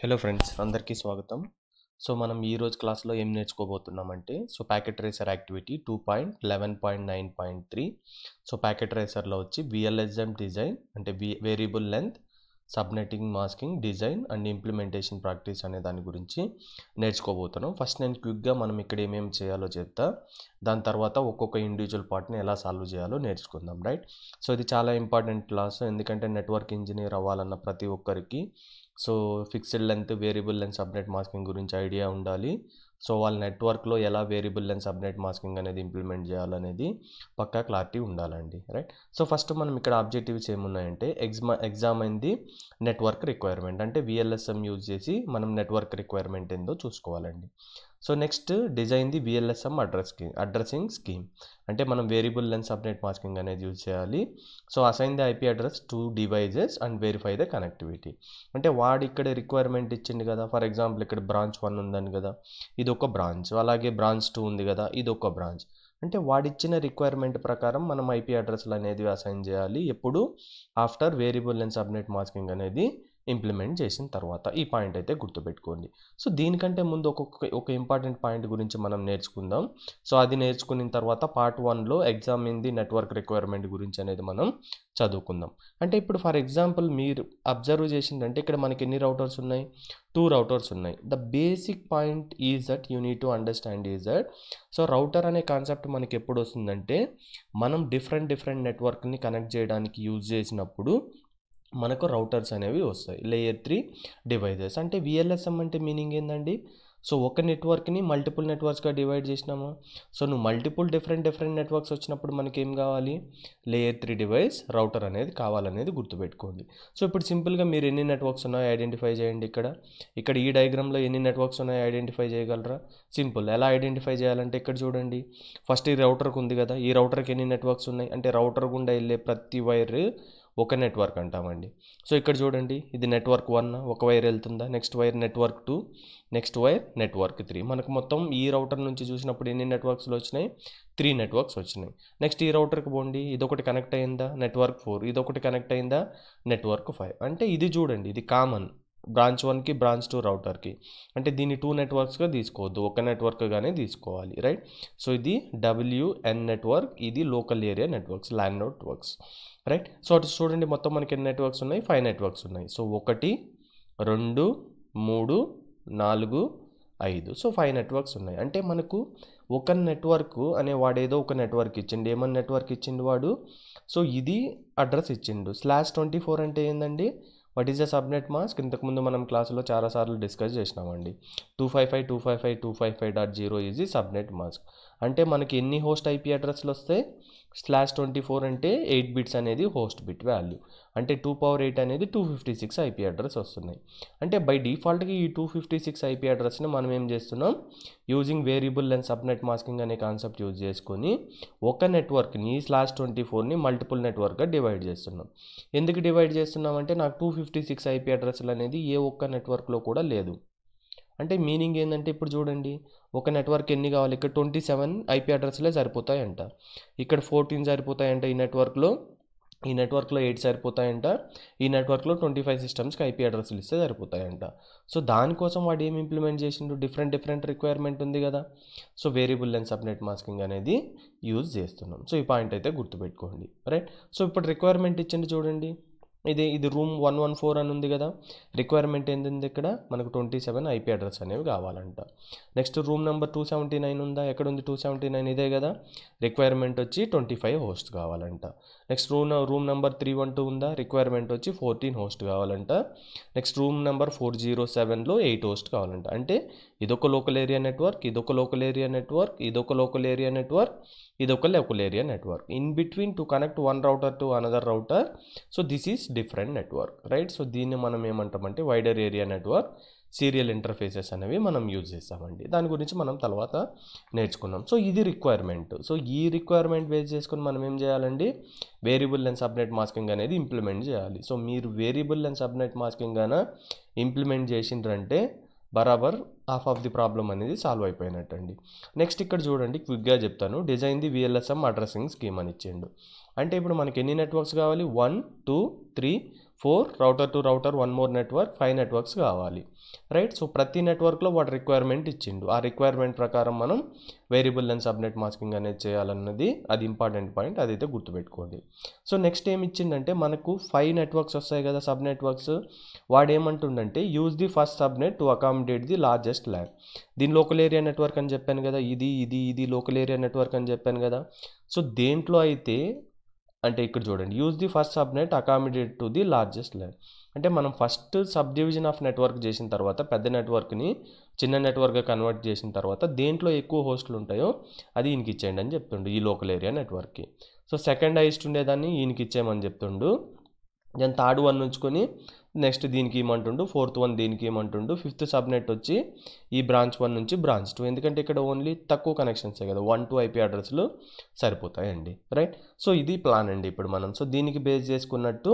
Hello friends, అందరికీ స్వాగతం. మనం ఈ రోజు క్లాస్లో ఏం నేర్చుకోబోతున్నామంటే ప్యాకెట్ ట్రేసర్ యాక్టివిటీ 2.11.9.3. ప్యాకెట్ ట్రేసర్లో వచ్చి విఎల్ఎస్ఎం డిజైన్ అంటే variable length, సబ్నెటింగ్, masking, design and implementation practice అనే దాని గురించి నేర్చుకోబోతున్నాం. ఫస్ట్ నేను క్విక్గా మనం ఇక్కడ ఏమేమి చేయాలో చెప్తా, దాని తర్వాత ఒక్కొక్క ఇండివిజువల్ పార్ట్ని ఎలా సాల్వ్ చేయాలో నేర్చుకుందాం, రైట్? ఇది చాలా ఇంపార్టెంట్ క్లాస్, ఎందుకంటే నెట్వర్క్ ఇంజనీర్ అవ్వాలన్న ప్రతి ఒక్కరికి fixed length, variable length, subnet masking గురించి ఐడియా ఉండాలి. వాళ్ళ నెట్వర్క్లో ఎలా వేరియబుల్ లెంత్, సబ్నెట్ మాస్కింగ్ అనేది ఇంప్లిమెంట్ చేయాలనేది పక్కా క్లారిటీ ఉండాలండి, రైట్? ఫస్ట్ మనం ఇక్కడ ఆబ్జెక్టివ్స్ ఏమున్నాయంటే ఎగ్జామైన్ ది నెట్వర్క్ రిక్వైర్మెంట్, అంటే విఎల్ఎస్ఎం యూజ్ చేసి మనం నెట్వర్క్ రిక్వైర్మెంట్ ఏందో చూసుకోవాలండి. Next design the VLSM addressing scheme, అంటే మనం వేరియబుల్ లెంత్, సబ్నెట్ మాస్కింగ్ అనేది యూజ్ చేయాలి. Assign the IP address to devices and verify the connectivity, అంటే వాడు ఇక్కడ రిక్వైర్మెంట్ ఇచ్చింది కదా. ఫర్ ఎగ్జాంపుల్ ఇక్కడ బ్రాంచ్ 1 ఉందని కదా, ఇది ఒక బ్రాంచ్. అలాగే బ్రాంచ్ 2 ఉంది కదా, ఇది ఒక బ్రాంచ్. అంటే వాడిచ్చిన రిక్వైర్మెంట్ ప్రకారం మనం ఐపీ అడ్రస్లు అనేది అసైన్ చేయాలి. ఎప్పుడు? After variable length, subnet masking అనేది ఇంప్లిమెంట్ చేసిన తర్వాత. ఈ పాయింట్ అయితే గుర్తుపెట్టుకోండి. దీనికంటే ముందు ఒక ఇంపార్టెంట్ పాయింట్ గురించి మనం నేర్చుకుందాం. అది నేర్చుకున్న తర్వాత పార్ట్ 1లో ఎగ్జామిన్ ది నెట్వర్క్ రిక్వైర్మెంట్ గురించి అనేది మనం చదువుకుందాం. అంటే ఇప్పుడు ఫర్ ఎగ్జాంపుల్ మీరు అబ్జర్వ్ చేసిందంటే ఇక్కడ మనకి ఎన్ని రౌటర్స్ ఉన్నాయి? 2 రౌటర్స్ ఉన్నాయి. The basic point is that you need to understand is that router అనే కాన్సెప్ట్ మనకి ఎప్పుడు వస్తుందంటే మనం డిఫరెంట్ నెట్వర్క్ని కనెక్ట్ చేయడానికి యూజ్ చేసినప్పుడు మనకు రౌటర్స్ అనేవి వస్తాయి. లేయర్ 3 డివైజెస్, అంటే విఎల్ఎస్ఎం అంటే మీనింగ్ ఏందండి? ఒక నెట్వర్క్ని మల్టిపుల్ నెట్వర్క్స్గా డివైడ్ చేసినాము. నువ్వు మల్టిపుల్ డిఫరెంట్ నెట్వర్క్స్ వచ్చినప్పుడు మనకి ఏం కావాలి? లేయర్ 3 డివైస్ రౌటర్ అనేది కావాలనేది గుర్తుపెట్టుకోండి. ఇప్పుడు సింపుల్గా మీరు ఎన్ని నెట్వర్క్స్ ఉన్నాయో ఐడెంటిఫై చేయండి. ఇక్కడ ఈ డయాగ్రామ్లో ఎన్ని నెట్వర్క్స్ ఉన్నాయో ఐడెంటిఫై చేయగలరా? సింపుల్. ఎలా ఐడెంటిఫై చేయాలంటే ఇక్కడ చూడండి, ఫస్ట్ ఈ రౌటర్కి ఉంది కదా, ఈ రౌటర్కి ఎన్ని నెట్వర్క్స్ ఉన్నాయి అంటే రౌటర్ గుండా వెళ్ళే ప్రతి వైర్ ఒక నెట్వర్క్ అంటామండి. ఇక్కడ చూడండి, ఇది నెట్వర్క్ 1, ఒక వైర్ వెళ్తుందా, next wire network 2, next wire network 3. మనకు మొత్తం ఈ రౌటర్ నుంచి చూసినప్పుడు ఎన్ని నెట్వర్క్స్లు వచ్చినాయి? 3 నెట్వర్క్స్ వచ్చినాయి. నెక్స్ట్ ఈ రౌటర్కి పోండి, ఇదొకటి కనెక్ట్ అయిందా? నెట్వర్క్ 4. ఇదొకటి కనెక్ట్ అయిందా? నెట్వర్క్ 5. అంటే ఇది చూడండి, ఇది కామన్ బ్రాంచ్ 1కి, బ్రాంచ్ 2 రౌటర్కి. అంటే దీన్ని 2 నెట్వర్క్స్గా తీసుకోవద్దు, ఒక నెట్వర్క్గానే తీసుకోవాలి, రైట్? ఇది WN నెట్వర్క్, ఇది local area networks, LAN networks, right? అటు చూడండి, మొత్తం మనకి ఎన్ని నెట్వర్క్స్ ఉన్నాయి? 5 నెట్వర్క్స్ ఉన్నాయి. 1 2 3 4 5. 5 నెట్వర్క్స్ ఉన్నాయి. అంటే మనకు ఒక నెట్వర్క్ అనే వాడేదో ఒక నెట్వర్క్ ఇచ్చిండు. ఏమన్నా నెట్వర్క్ ఇచ్చిండు వాడు? ఇది అడ్రస్ ఇచ్చిండు. /24 అంటే ఏందండి? What is the subnet mask? ఇంతకుముందు మనం క్లాసులో చాలాసార్లు డిస్కస్ చేసినామండి. 255.255.255.0 ఈజ్ ది సబ్నెట్ మాస్క్. అంటే మనకి ఎన్ని హోస్ట్ ఐపీ అడ్రస్లు వస్తాయి? /24 అంటే 8 బిట్స్ అనేది హోస్ట్ బిట్ వాల్యూ, అంటే 2^8 అనేది 256 ఐపీ అడ్రస్ వస్తున్నాయి. అంటే బై డిఫాల్ట్గా ఈ 256 ఐపీ అడ్రస్ని మనం ఏం చేస్తున్నాం? Using variable length, subnet masking అనే కాన్సెప్ట్ యూజ్ చేసుకొని ఒక నెట్వర్క్ని /24ని మల్టిపుల్ నెట్వర్క్గా డివైడ్ చేస్తున్నాం. ఎందుకు డివైడ్ చేస్తున్నాం అంటే నాకు 256 ఐపీ అడ్రస్లు అనేది ఏ ఒక్క నెట్వర్క్లో కూడా లేదు. అంటే మీనింగ్ ఏంటంటే ఇప్పుడు చూడండి, ఒక నెట్వర్క్ ఎన్ని కావాలి? ఇక్కడ 27 ఐపీ అడ్రస్లే సరిపోతాయంట, ఇక్కడ 14 సరిపోతాయంట, ఈ నెట్వర్క్లో 8 సరిపోతాయంట, ఈ నెట్వర్క్లో 25 సిస్టమ్స్కి ఐపీ అడ్రస్లు ఇస్తే సరిపోతాయంట. దానికోసం వాడు ఏమి ఇంప్లిమెంట్ చేసిండు? డిఫరెంట్ రిక్వైర్మెంట్ ఉంది కదా, వేరియబుల్ లెంత్, సబ్నెట్ మాస్కింగ్ అనేది యూజ్ చేస్తున్నాం. ఈ పాయింట్ అయితే గుర్తుపెట్టుకోండి, రైట్? ఇప్పుడు రిక్వైర్మెంట్ ఇచ్చింది చూడండి, ఇది రూమ్ 114 అని ఉంది కదా, రిక్వైర్మెంట్ ఏంది? ఇక్కడ మనకు 27 ఐపీ అడ్రస్ అనేవి కావాలంట. నెక్స్ట్ రూమ్ నెంబర్ 279 ఉందా? ఎక్కడ ఉంది 279? ఇదే కదా, రిక్వైర్మెంట్ వచ్చి 25 హోస్ట్ కావాలంట. నెక్స్ట్ రూమ్ నెంబర్ 312 ఉందా? రిక్వైర్మెంట్ వచ్చి 14 హోస్ట్ కావాలంట. నెక్స్ట్ రూమ్ నెంబర్ 407లో 8 హోస్ట్ కావాలంట. అంటే ఇదొక లోకల్ ఏరియా నెట్వర్క్, ఇదొక లోకల్ ఏరియా నెట్వర్క్, ఇదొక లోకల్ ఏరియా నెట్వర్క్, ఇదొక local area network. In between to connect one router to another router, this is different network, right? దీన్ని మనం ఏమంటామంటే wider area network, serial interfaces అనేవి మనం use చేస్తామండి. దాని గురించి మనం తర్వాత నేర్చుకున్నాం. ఇది రిక్వైర్మెంట్. ఈ రిక్వైర్మెంట్ బేస్ చేసుకుని మనం ఏం చేయాలండి? వేరియబుల్ లెంత్, సబ్నెట్ మాస్కింగ్ అనేది ఇంప్లిమెంట్ చేయాలి. మీరు వేరియబుల్ లెంత్, సబ్నెట్ మాస్కింగ్ గాన ఇంప్లిమెంట్ చేసిండ్రంటే బరాబర్ హాఫ్ ఆఫ్ ది ప్రాబ్లం అనేది సాల్వ్ అయిపోయినట్టండి. నెక్స్ట్ ఇక్కడ చూడండి, క్విక్గా చెప్తాను. Design the VLSM addressing scheme అని ఇచ్చిండు. అంటే ఇప్పుడు మనకి ఎన్ని నెట్వర్క్స్ కావాలి? 1 2 3 4 router to router 1 more network 5 networks కావాలి, రైట్. సో ప్రతి నెట్వర్క్లో వాటి రిక్వైర్మెంట్ ఇచ్చిండు. ఆ రిక్వైర్మెంట్ ప్రకారం మనం వేరియబుల్ లెంత్ సబ్నెట్ మాస్కింగ్ అనేది చేయాలన్నది అది ఇంపార్టెంట్ పాయింట్, అదైతే గుర్తుపెట్టుకోండి. సో నెక్స్ట్ ఏమి ఇచ్చిండంటే మనకు 5 నెట్వర్క్స్ వస్తాయి కదా సబ్ నెట్వర్క్స్. వాడు ఏమంటుండంటే use the first subnet to accommodate the largest LAN. దీని లోకల్ ఏరియా నెట్వర్క్ అని చెప్పాను కదా, ఇది లోకల్ ఏరియా నెట్వర్క్ అని చెప్పాను కదా. సో దేంట్లో అయితే అంటే ఇక్కడ చూడండి, use the first subnet accommodate to the largest LAN. అంటే మనం first subdivision of network చేసిన తర్వాత పెద్ద నెట్వర్క్ని చిన్న నెట్వర్క్గా కన్వర్ట్ చేసిన తర్వాత దేంట్లో ఎక్కువ హోస్టులు ఉంటాయో అది ఈయనకి ఇచ్చేయండి అని చెప్తుండు ఈ లోకల్ ఏరియా నెట్వర్క్కి. సో సెకండ్ హైయెస్ట్ ఉండేదాన్ని ఈయనకి ఇచ్చేయమని చెప్తుండు. దెన్ థర్డ్ వన్ ఉంచుకొని నెక్స్ట్ దీనికి ఏమంటుండు, ఫోర్త్ వన్ దీనికి ఏమంటుండు, ఫిఫ్త్ సబ్నెట్ వచ్చి ఈ బ్రాంచ్ 1 నుంచి బ్రాంచ్ 2, ఎందుకంటే ఇక్కడ ఓన్లీ తక్కువ కనెక్షన్సే కదా, 1-2 IP అడ్రస్లు సరిపోతాయండి, రైట్. సో ఇది ప్లాన్ అండి ఇప్పుడు మనం. సో దీనికి బేస్ చేసుకున్నట్టు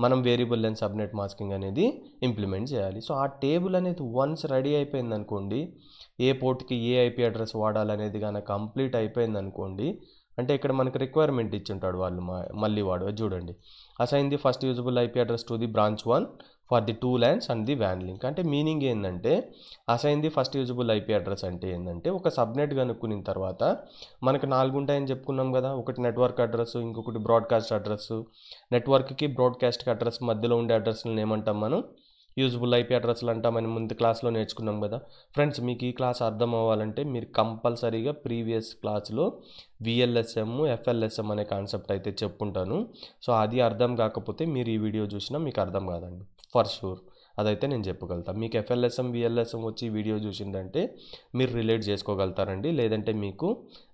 మనం వేరియబుల్ లెంత్ సబ్నెట్ మాస్కింగ్ అనేది ఇంప్లిమెంట్ చేయాలి. సో ఆ టేబుల్ అనేది వన్స్ రెడీ అయిపోయింది అనుకోండి, ఏ పోర్ట్కి ఏ IP అడ్రస్ వాడాలనేది కానీ కంప్లీట్ అయిపోయింది అనుకోండి, అంటే ఇక్కడ మనకి రిక్వైర్మెంట్ ఇచ్చింటాడు వాళ్ళు మళ్ళీ వాడు చూడండి, assign the first usable IP address to the branch 1 for the 2 LANs and the వ్యాన్ లింక్. అంటే మీనింగ్ ఏంటంటే assign the first usable IP address అంటే ఏంటంటే ఒక సబ్నెట్ కనుక్కున్న తర్వాత మనకు 4 ఉంటాయని చెప్పుకున్నాం కదా, ఒకటి నెట్వర్క్ అడ్రస్, ఇంకొకటి బ్రాడ్కాస్ట్ అడ్రస్. నెట్వర్క్కి బ్రాడ్కాస్ట్కి అడ్రస్ మధ్యలో ఉండే అడ్రస్లను ఏమంటాం మనం, యూజబుల్ IP అడ్రస్లు అంటామని ముందు క్లాస్లో నేర్చుకున్నాం కదా ఫ్రెండ్స్. మీకు ఈ క్లాస్ అర్థం అవ్వాలంటే మీరు కంపల్సరీగా ప్రీవియస్ క్లాస్లో VLSM FLSM అనే కాన్సెప్ట్ అయితే చెప్పుంటాను. సో అది అర్థం కాకపోతే మీరు ఈ వీడియో చూసినా మీకు అర్థం కాదండి, ఫర్ షూర్ అదైతే నేను చెప్పగలుగుతాను. మీకు FLSM VLSM వచ్చి వీడియో చూసిందంటే మీరు రిలేట్ చేసుకోగలుగుతారండి, లేదంటే మీకు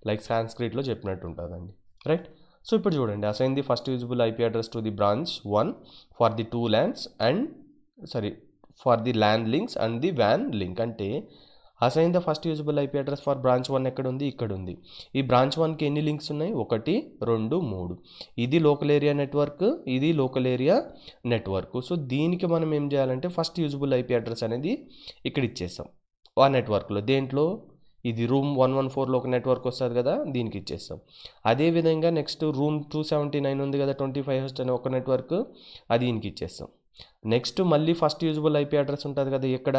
లైక్ సాంస్క్రిట్లో చెప్పినట్టు ఉంటుందండి, రైట్. సో ఇప్పుడు చూడండి, assign the first usable IP address to the branch 1 for the 2 LANs and for the LAN links and the వ్యాన్ లింక్. అంటే assign the first usable IP address for branch 1 ఎక్కడ ఉంది, ఇక్కడ ఉంది. ఈ బ్రాంచ్ 1కి ఎన్ని లింక్స్ ఉన్నాయి, 1 2 3. ఇది లోకల్ ఏరియా నెట్వర్క్, ఇది లోకల్ ఏరియా నెట్వర్క్. సో దీనికి మనం ఏం చేయాలంటే ఫస్ట్ యూజబుల్ IP అడ్రస్ అనేది ఇక్కడ ఇచ్చేస్తాం ఆ నెట్వర్క్లో. దేంట్లో ఇది రూమ్ 114లో ఒక నెట్వర్క్ వస్తుంది కదా, దీనికి ఇచ్చేస్తాం. అదేవిధంగా నెక్స్ట్ రూమ్ 279 ఉంది కదా 25 హోస్ట్ అనే ఒక నెట్వర్క్, అది దీనికి ఇచ్చేస్తాం. నెక్స్ట్ మళ్ళీ ఫస్ట్ యూజబుల్ IP అడ్రస్ ఉంటుంది కదా, ఎక్కడ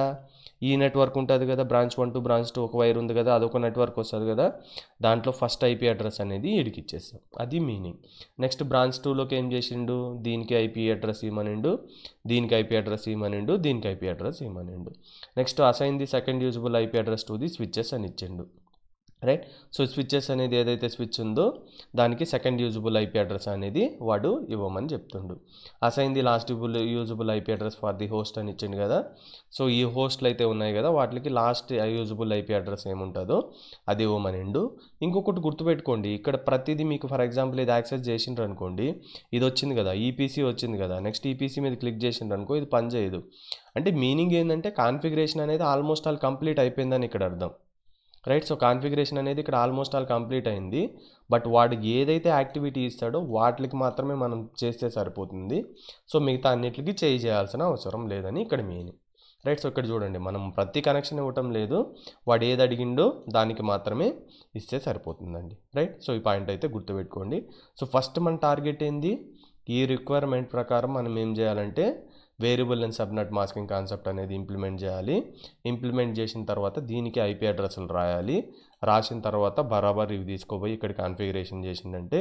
ఈ నెట్వర్క్ ఉంటుంది కదా, బ్రాంచ్ 1 టు బ్రాంచ్ 2 ఒక వైర్ ఉంది కదా, అదొక నెట్వర్క్ వస్తుంది కదా, దాంట్లో ఫస్ట్ IP అడ్రస్ అనేది ఇడికి ఇచ్చేస్తాం, అది మీనింగ్. నెక్స్ట్ బ్రాంచ్ 2లోకి ఏం చేసిండు, దీనికి IP అడ్రస్ ఇవ్వమనిండు, దీనికి IP అడ్రస్ ఇవ్వమనిండు, దీనికి IP అడ్రస్ ఇవ్వమనిండు. Next assign the second usable IP address to the switches అని ఇచ్చిండు, రైట్. సో స్విచెస్ అనేది ఏదైతే స్విచ్ ఉందో దానికి సెకండ్ యూజబుల్ IP అడ్రస్ అనేది వాడు ఇవ్వమని చెప్తుండు. Assign the last usable IP address for the host అని ఇచ్చిండు కదా. సో ఈ హోస్ట్లు అయితే ఉన్నాయి కదా, వాటికి లాస్ట్ యూజబుల్ IP అడ్రస్ ఏముంటుందో అది ఇవ్వమనిండు. ఇంకొకటి గుర్తుపెట్టుకోండి, ఇక్కడ ప్రతిదీ మీకు ఫర్ ఎగ్జాంపుల్ ఇది యాక్సెస్ చేసిండ్రు అనుకోండి, ఇది వచ్చింది కదా EPC వచ్చింది కదా, నెక్స్ట్ EPC మీద క్లిక్ చేసిండ్రు అనుకో ఇది పనిచేయదు. అంటే మీనింగ్ ఏంటంటే కాన్ఫిగరేషన్ అనేది ఆల్మోస్ట్ ఆల్ కంప్లీట్ అయిపోయిందని ఇక్కడ అర్థం, రైట్. సో కాన్ఫిగరేషన్ అనేది ఇక్కడ ఆల్మోస్ట్ ఆల్ కంప్లీట్ అయింది, బట్ వాడు ఏదైతే యాక్టివిటీ ఇస్తాడో వాటికి మాత్రమే మనం చేస్తే సరిపోతుంది. సో మిగతా అన్నిటికీ చేయాల్సిన అవసరం లేదని ఇక్కడ మీనింగ్, రైట్. సో ఇక్కడ చూడండి, మనం ప్రతి కనెక్షన్ ఇవ్వటం లేదు, వాడు ఏది అడిగిండో దానికి మాత్రమే ఇస్తే సరిపోతుందండి, రైట్. సో ఈ పాయింట్ అయితే గుర్తుపెట్టుకోండి. సో ఫస్ట్ మన టార్గెట్ ఏంది, ఈ రిక్వైర్మెంట్ ప్రకారం మనం ఏం చేయాలంటే variable length subnet masking concept అనేది ఇంప్లిమెంట్ చేయాలి. ఇంప్లిమెంట్ చేసిన తర్వాత దీనికి IP అడ్రస్లు రాయాలి. రాసిన తర్వాత బరాబర్ ఇవి తీసుకోపోయి ఇక్కడ కాన్ఫిగరేషన్ చేసిందంటే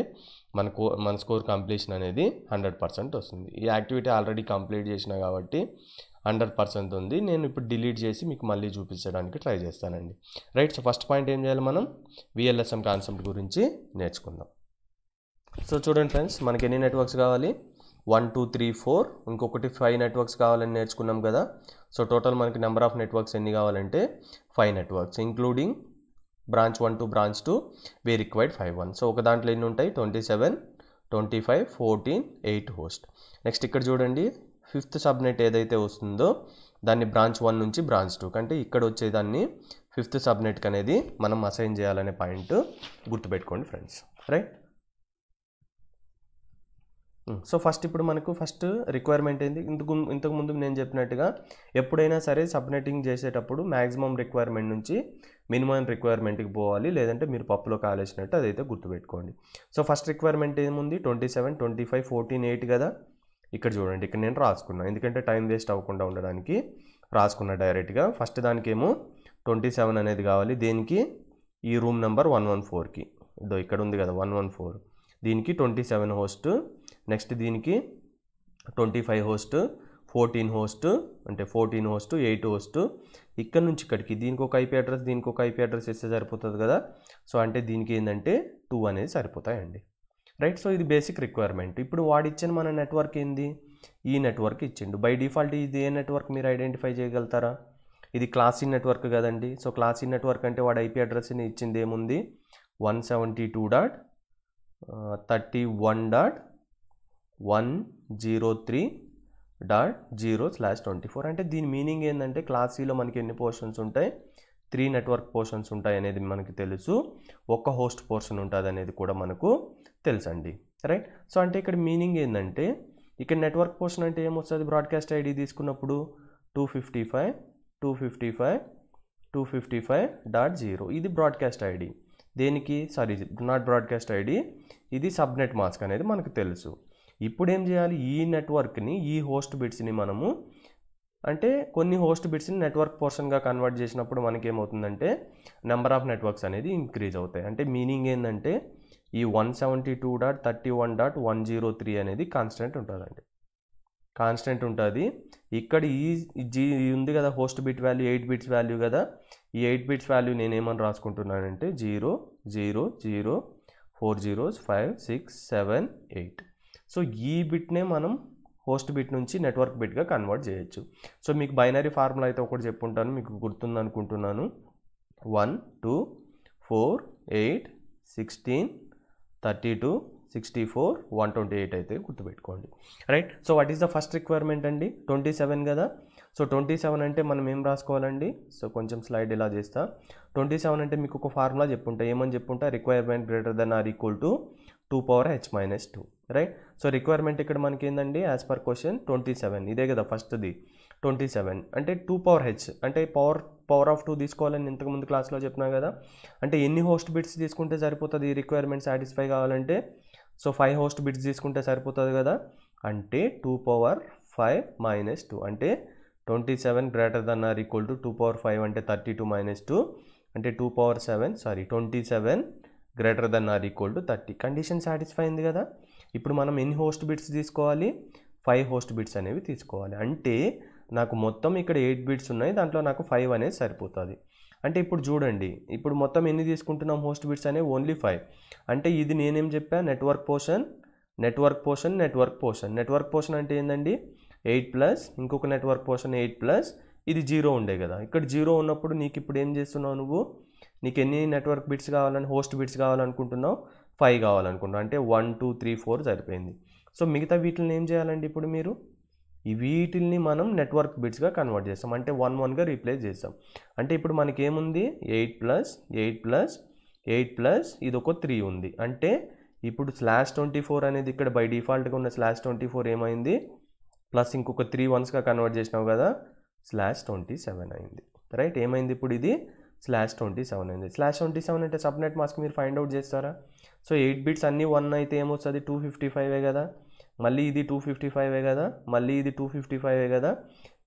మన స్కోర్ కంప్లీషన్ అనేది 100% వస్తుంది. ఈ యాక్టివిటీ ఆల్రెడీ కంప్లీట్ చేసిన కాబట్టి 100% ఉంది. నేను ఇప్పుడు డిలీట్ చేసి మీకు మళ్ళీ చూపించడానికి ట్రై చేస్తానండి, రైట్. సో ఫస్ట్ పాయింట్ ఏం చేయాలి, మనం VLSM కాన్సెప్ట్ గురించి నేర్చుకుందాం. సో చూడండి ఫ్రెండ్స్, మనకి ఎన్ని నెట్వర్క్స్ కావాలి, 1 2 3 4, ఇంకొకటి 5 నెట్వర్క్స్ కావాలని నేర్చుకున్నాం కదా. సో టోటల్ మనకి నెంబర్ ఆఫ్ నెట్వర్క్స్ ఎన్ని కావాలంటే 5 networks, including branch 1 two branch 2 we required 5 1. So ఒక దాంట్లో ఎన్ని ఉంటాయి, 27 25 14 8 హోస్ట్. నెక్స్ట్ ఇక్కడ చూడండి, ఫిఫ్త్ సబ్నెట్ ఏదైతే వస్తుందో దాన్ని బ్రాంచ్ 1 నుంచి బ్రాంచ్ 2 కంటే ఇక్కడ వచ్చేదాన్ని ఫిఫ్త్ సబ్నెట్కి అనేది మనం అసైన్ చేయాలనే పాయింట్ గుర్తుపెట్టుకోండి ఫ్రెండ్స్, రైట్. సో ఫస్ట్ ఇప్పుడు మనకు ఫస్ట్ రిక్వైర్మెంట్ ఏంది, ఇంతకుముందు నేను చెప్పినట్టుగా ఎప్పుడైనా సరే సబ్నెటింగ్ చేసేటప్పుడు మ్యాక్సిమం రిక్వైర్మెంట్ నుంచి మినిమం రిక్వైర్మెంట్కి పోవాలి, లేదంటే మీరు పప్పులో కాలేసినట్టు అదైతే గుర్తుపెట్టుకోండి. సో ఫస్ట్ రిక్వైర్మెంట్ ఏముంది, 27 25 14 8 కదా. ఇక్కడ చూడండి, ఇక్కడ నేను రాసుకున్నాను ఎందుకంటే టైం వేస్ట్ అవ్వకుండా ఉండడానికి రాసుకున్నా డైరెక్ట్గా. ఫస్ట్ దానికేమో 27 అనేది కావాలి, దేనికి ఈ రూమ్ నెంబర్ 114కి. ఇదో ఇక్కడ ఉంది కదా 114, దీనికి 27 హోస్ట్. నెక్స్ట్ దీనికి 25 హోస్ట్, 14 హోస్ట్, అంటే 14 హోస్ట్, 8 హోస్ట్. ఇక్కడ నుంచి ఇక్కడికి దీనికి ఒక ఐపీ అడ్రస్, దీనికి ఒక ఐపీ అడ్రస్ ఇస్తే సరిపోతుంది కదా. సో అంటే దీనికి ఏంటంటే 2 అనేది సరిపోతాయండి, రైట్. సో ఇది బేసిక్ రిక్వైర్మెంట్. ఇప్పుడు వాడిచ్చిన మన నెట్వర్క్ ఏంది, ఈ నెట్వర్క్ ఇచ్చిండు. బై డిఫాల్ట్ ఇది ఏ నెట్వర్క్ మీరు ఐడెంటిఫై చేయగలుగుతారా? ఇది క్లాస్ సి నెట్వర్క్ కదండి. సో క్లాస్ సి నెట్వర్క్ అంటే వాడు ఐపీ అడ్రస్ని ఇచ్చింది ఏముంది, 172.31.103.0/24. అంటే దీని మీనింగ్ ఏంటంటే క్లాస్ సిలో మనకి ఎన్ని పోర్షన్స్ ఉంటాయి, 3 నెట్వర్క్ పోర్షన్స్ ఉంటాయి అనేది మనకి తెలుసు. ఒక్క హోస్ట్ పోర్షన్ ఉంటుంది అనేది కూడా మనకు తెలుసండి, రైట్. సో అంటే ఇక్కడ మీనింగ్ ఏంటంటే ఇక్కడ నెట్వర్క్ పోర్షన్ అంటే ఏమొస్తుంది, బ్రాడ్కాస్ట్ ఐడి తీసుకున్నప్పుడు 255.255.255.0 ఇది బ్రాడ్కాస్ట్ ఐడి. దేనికి, సారీ నాట్ బ్రాడ్కాస్ట్ ఐడి, ఇది సబ్నెట్ మాస్క్ అనేది మనకు తెలుసు. ఇప్పుడు ఏం చేయాలి, ఈ నెట్వర్క్ని, ఈ హోస్ట్ బిట్స్ని మనము, అంటే కొన్ని హోస్ట్ బిట్స్ని నెట్వర్క్ పోర్షన్గా కన్వర్ట్ చేసినప్పుడు మనకి ఏమవుతుందంటే నెంబర్ ఆఫ్ నెట్వర్క్స్ అనేది ఇంక్రీజ్ అవుతాయి. అంటే మీనింగ్ ఏంటంటే ఈ 172.31.103 అనేది కాన్స్టెంట్ ఉంటుందండి, కాన్స్టెంట్ ఉంటుంది. ఇక్కడ ఈ ఉంది కదా host bit value 8 bits value కదా, ఈ 8 బిట్స్ వాల్యూ నేను ఏమని రాసుకుంటున్నానంటే 0 0 0 4 zeros 5 6 7 8. సో ఈ బిట్నే మనం హోస్ట్ బిట్ నుంచి నెట్వర్క్ బిట్గా కన్వర్ట్ చేయొచ్చు. సో మీకు బైనరీ ఫార్ములా అయితే ఒకటి చెప్పుంటాను, మీకు గుర్తుంది అనుకుంటున్నాను. 1 2 4 8 16 32 64 128 అయితే గుర్తుపెట్టుకోండి, right. So what is the first requirement అండి, 27 కదా. సో 27 అంటే మనం ఏం రాసుకోవాలండి, సో కొంచెం స్లైడ్ ఇలా చేస్తా. 27 అంటే మీకు ఒక ఫార్ములా చెప్పుంటా, ఏమని చెప్పుంటా, requirement greater than or equal to 2^h-2, right. So requirement ఇక్కడ మనకి ఏంటండి, యాజ్ పర్ క్వశ్చన్ 27, ఇదే కదా ఫస్ట్ది 27. అంటే 2^h అంటే పవర్ ఆఫ్ 2 తీసుకోవాలని ఇంతకుముందు క్లాస్లో చెప్పినా కదా. అంటే ఎన్ని హోస్ట్ బిట్స్ తీసుకుంటే సరిపోతుంది ఈ రిక్వైర్మెంట్ సాటిస్ఫై కావాలంటే, సో 5 హోస్ట్ బిట్స్ తీసుకుంటే సరిపోతుంది కదా. అంటే 2^5-2 అంటే 27 greater than or equal to 2^5 అంటే 32-2 అంటే 27 greater than or equal to 30. Condition satisfy అయింది కదా. ఇప్పుడు మనం ఎన్ని హోస్ట్ బిట్స్ తీసుకోవాలి, 5 హోస్ట్ బిట్స్ అనేవి తీసుకోవాలి. అంటే నాకు మొత్తం ఇక్కడ 8 బిట్స్ ఉన్నాయి, దాంట్లో నాకు 5 అనేది సరిపోతుంది. అంటే ఇప్పుడు చూడండి, ఇప్పుడు మొత్తం ఎన్ని తీసుకుంటున్నాం హోస్ట్ బిట్స్ అనేవి, ఓన్లీ 5. అంటే ఇది నేనేం చెప్పా, నెట్వర్క్ పోర్షన్ అంటే ఏంటండి 8+ ఇంకొక నెట్వర్క్ పోర్షన్ 8+ ఇది 0 ఉండే కదా. ఇక్కడ 0 ఉన్నప్పుడు నీకు ఇప్పుడు ఏం చేస్తున్నావు, నువ్వు నీకు ఎన్ని నెట్వర్క్ బిట్స్ కావాలని, హోస్ట్ బిట్స్ కావాలనుకుంటున్నావు, 5 కావాలనుకుంటున్నావు. అంటే 1 2 3 4 సరిపోయింది. సో మిగతా వీటిని ఏం చేయాలండి, ఇప్పుడు మీరు ఈ వీటిల్ని మనం నెట్వర్క్ బిట్స్గా కన్వర్ట్ చేస్తాం, అంటే 1 1గా రీప్లేస్ చేస్తాం. అంటే ఇప్పుడు మనకి ఏముంది, 8+8+8+ ఇది ఒక 3 ఉంది. అంటే ఇప్పుడు /24 అనేది ఇక్కడ బై డిఫాల్ట్గా ఉన్న /24 ఏమైంది, ప్లస్ ఇంకొక 3 1స్గా కన్వర్ట్ చేసినావు కదా, /27 అయింది, రైట్. ఏమైంది ఇప్పుడు, ఇది /27 అయింది. /27 అంటే సబ్నెట్ మాస్క్ మీరు ఫైండ్ అవుట్ చేస్తారా. సో 8 బిట్స్ అన్నీ 1 అయితే ఏమొస్తుంది, 255 కదా. మళ్ళీ ఇది 255 కదా, మళ్ళీ ఇది 255 కదా.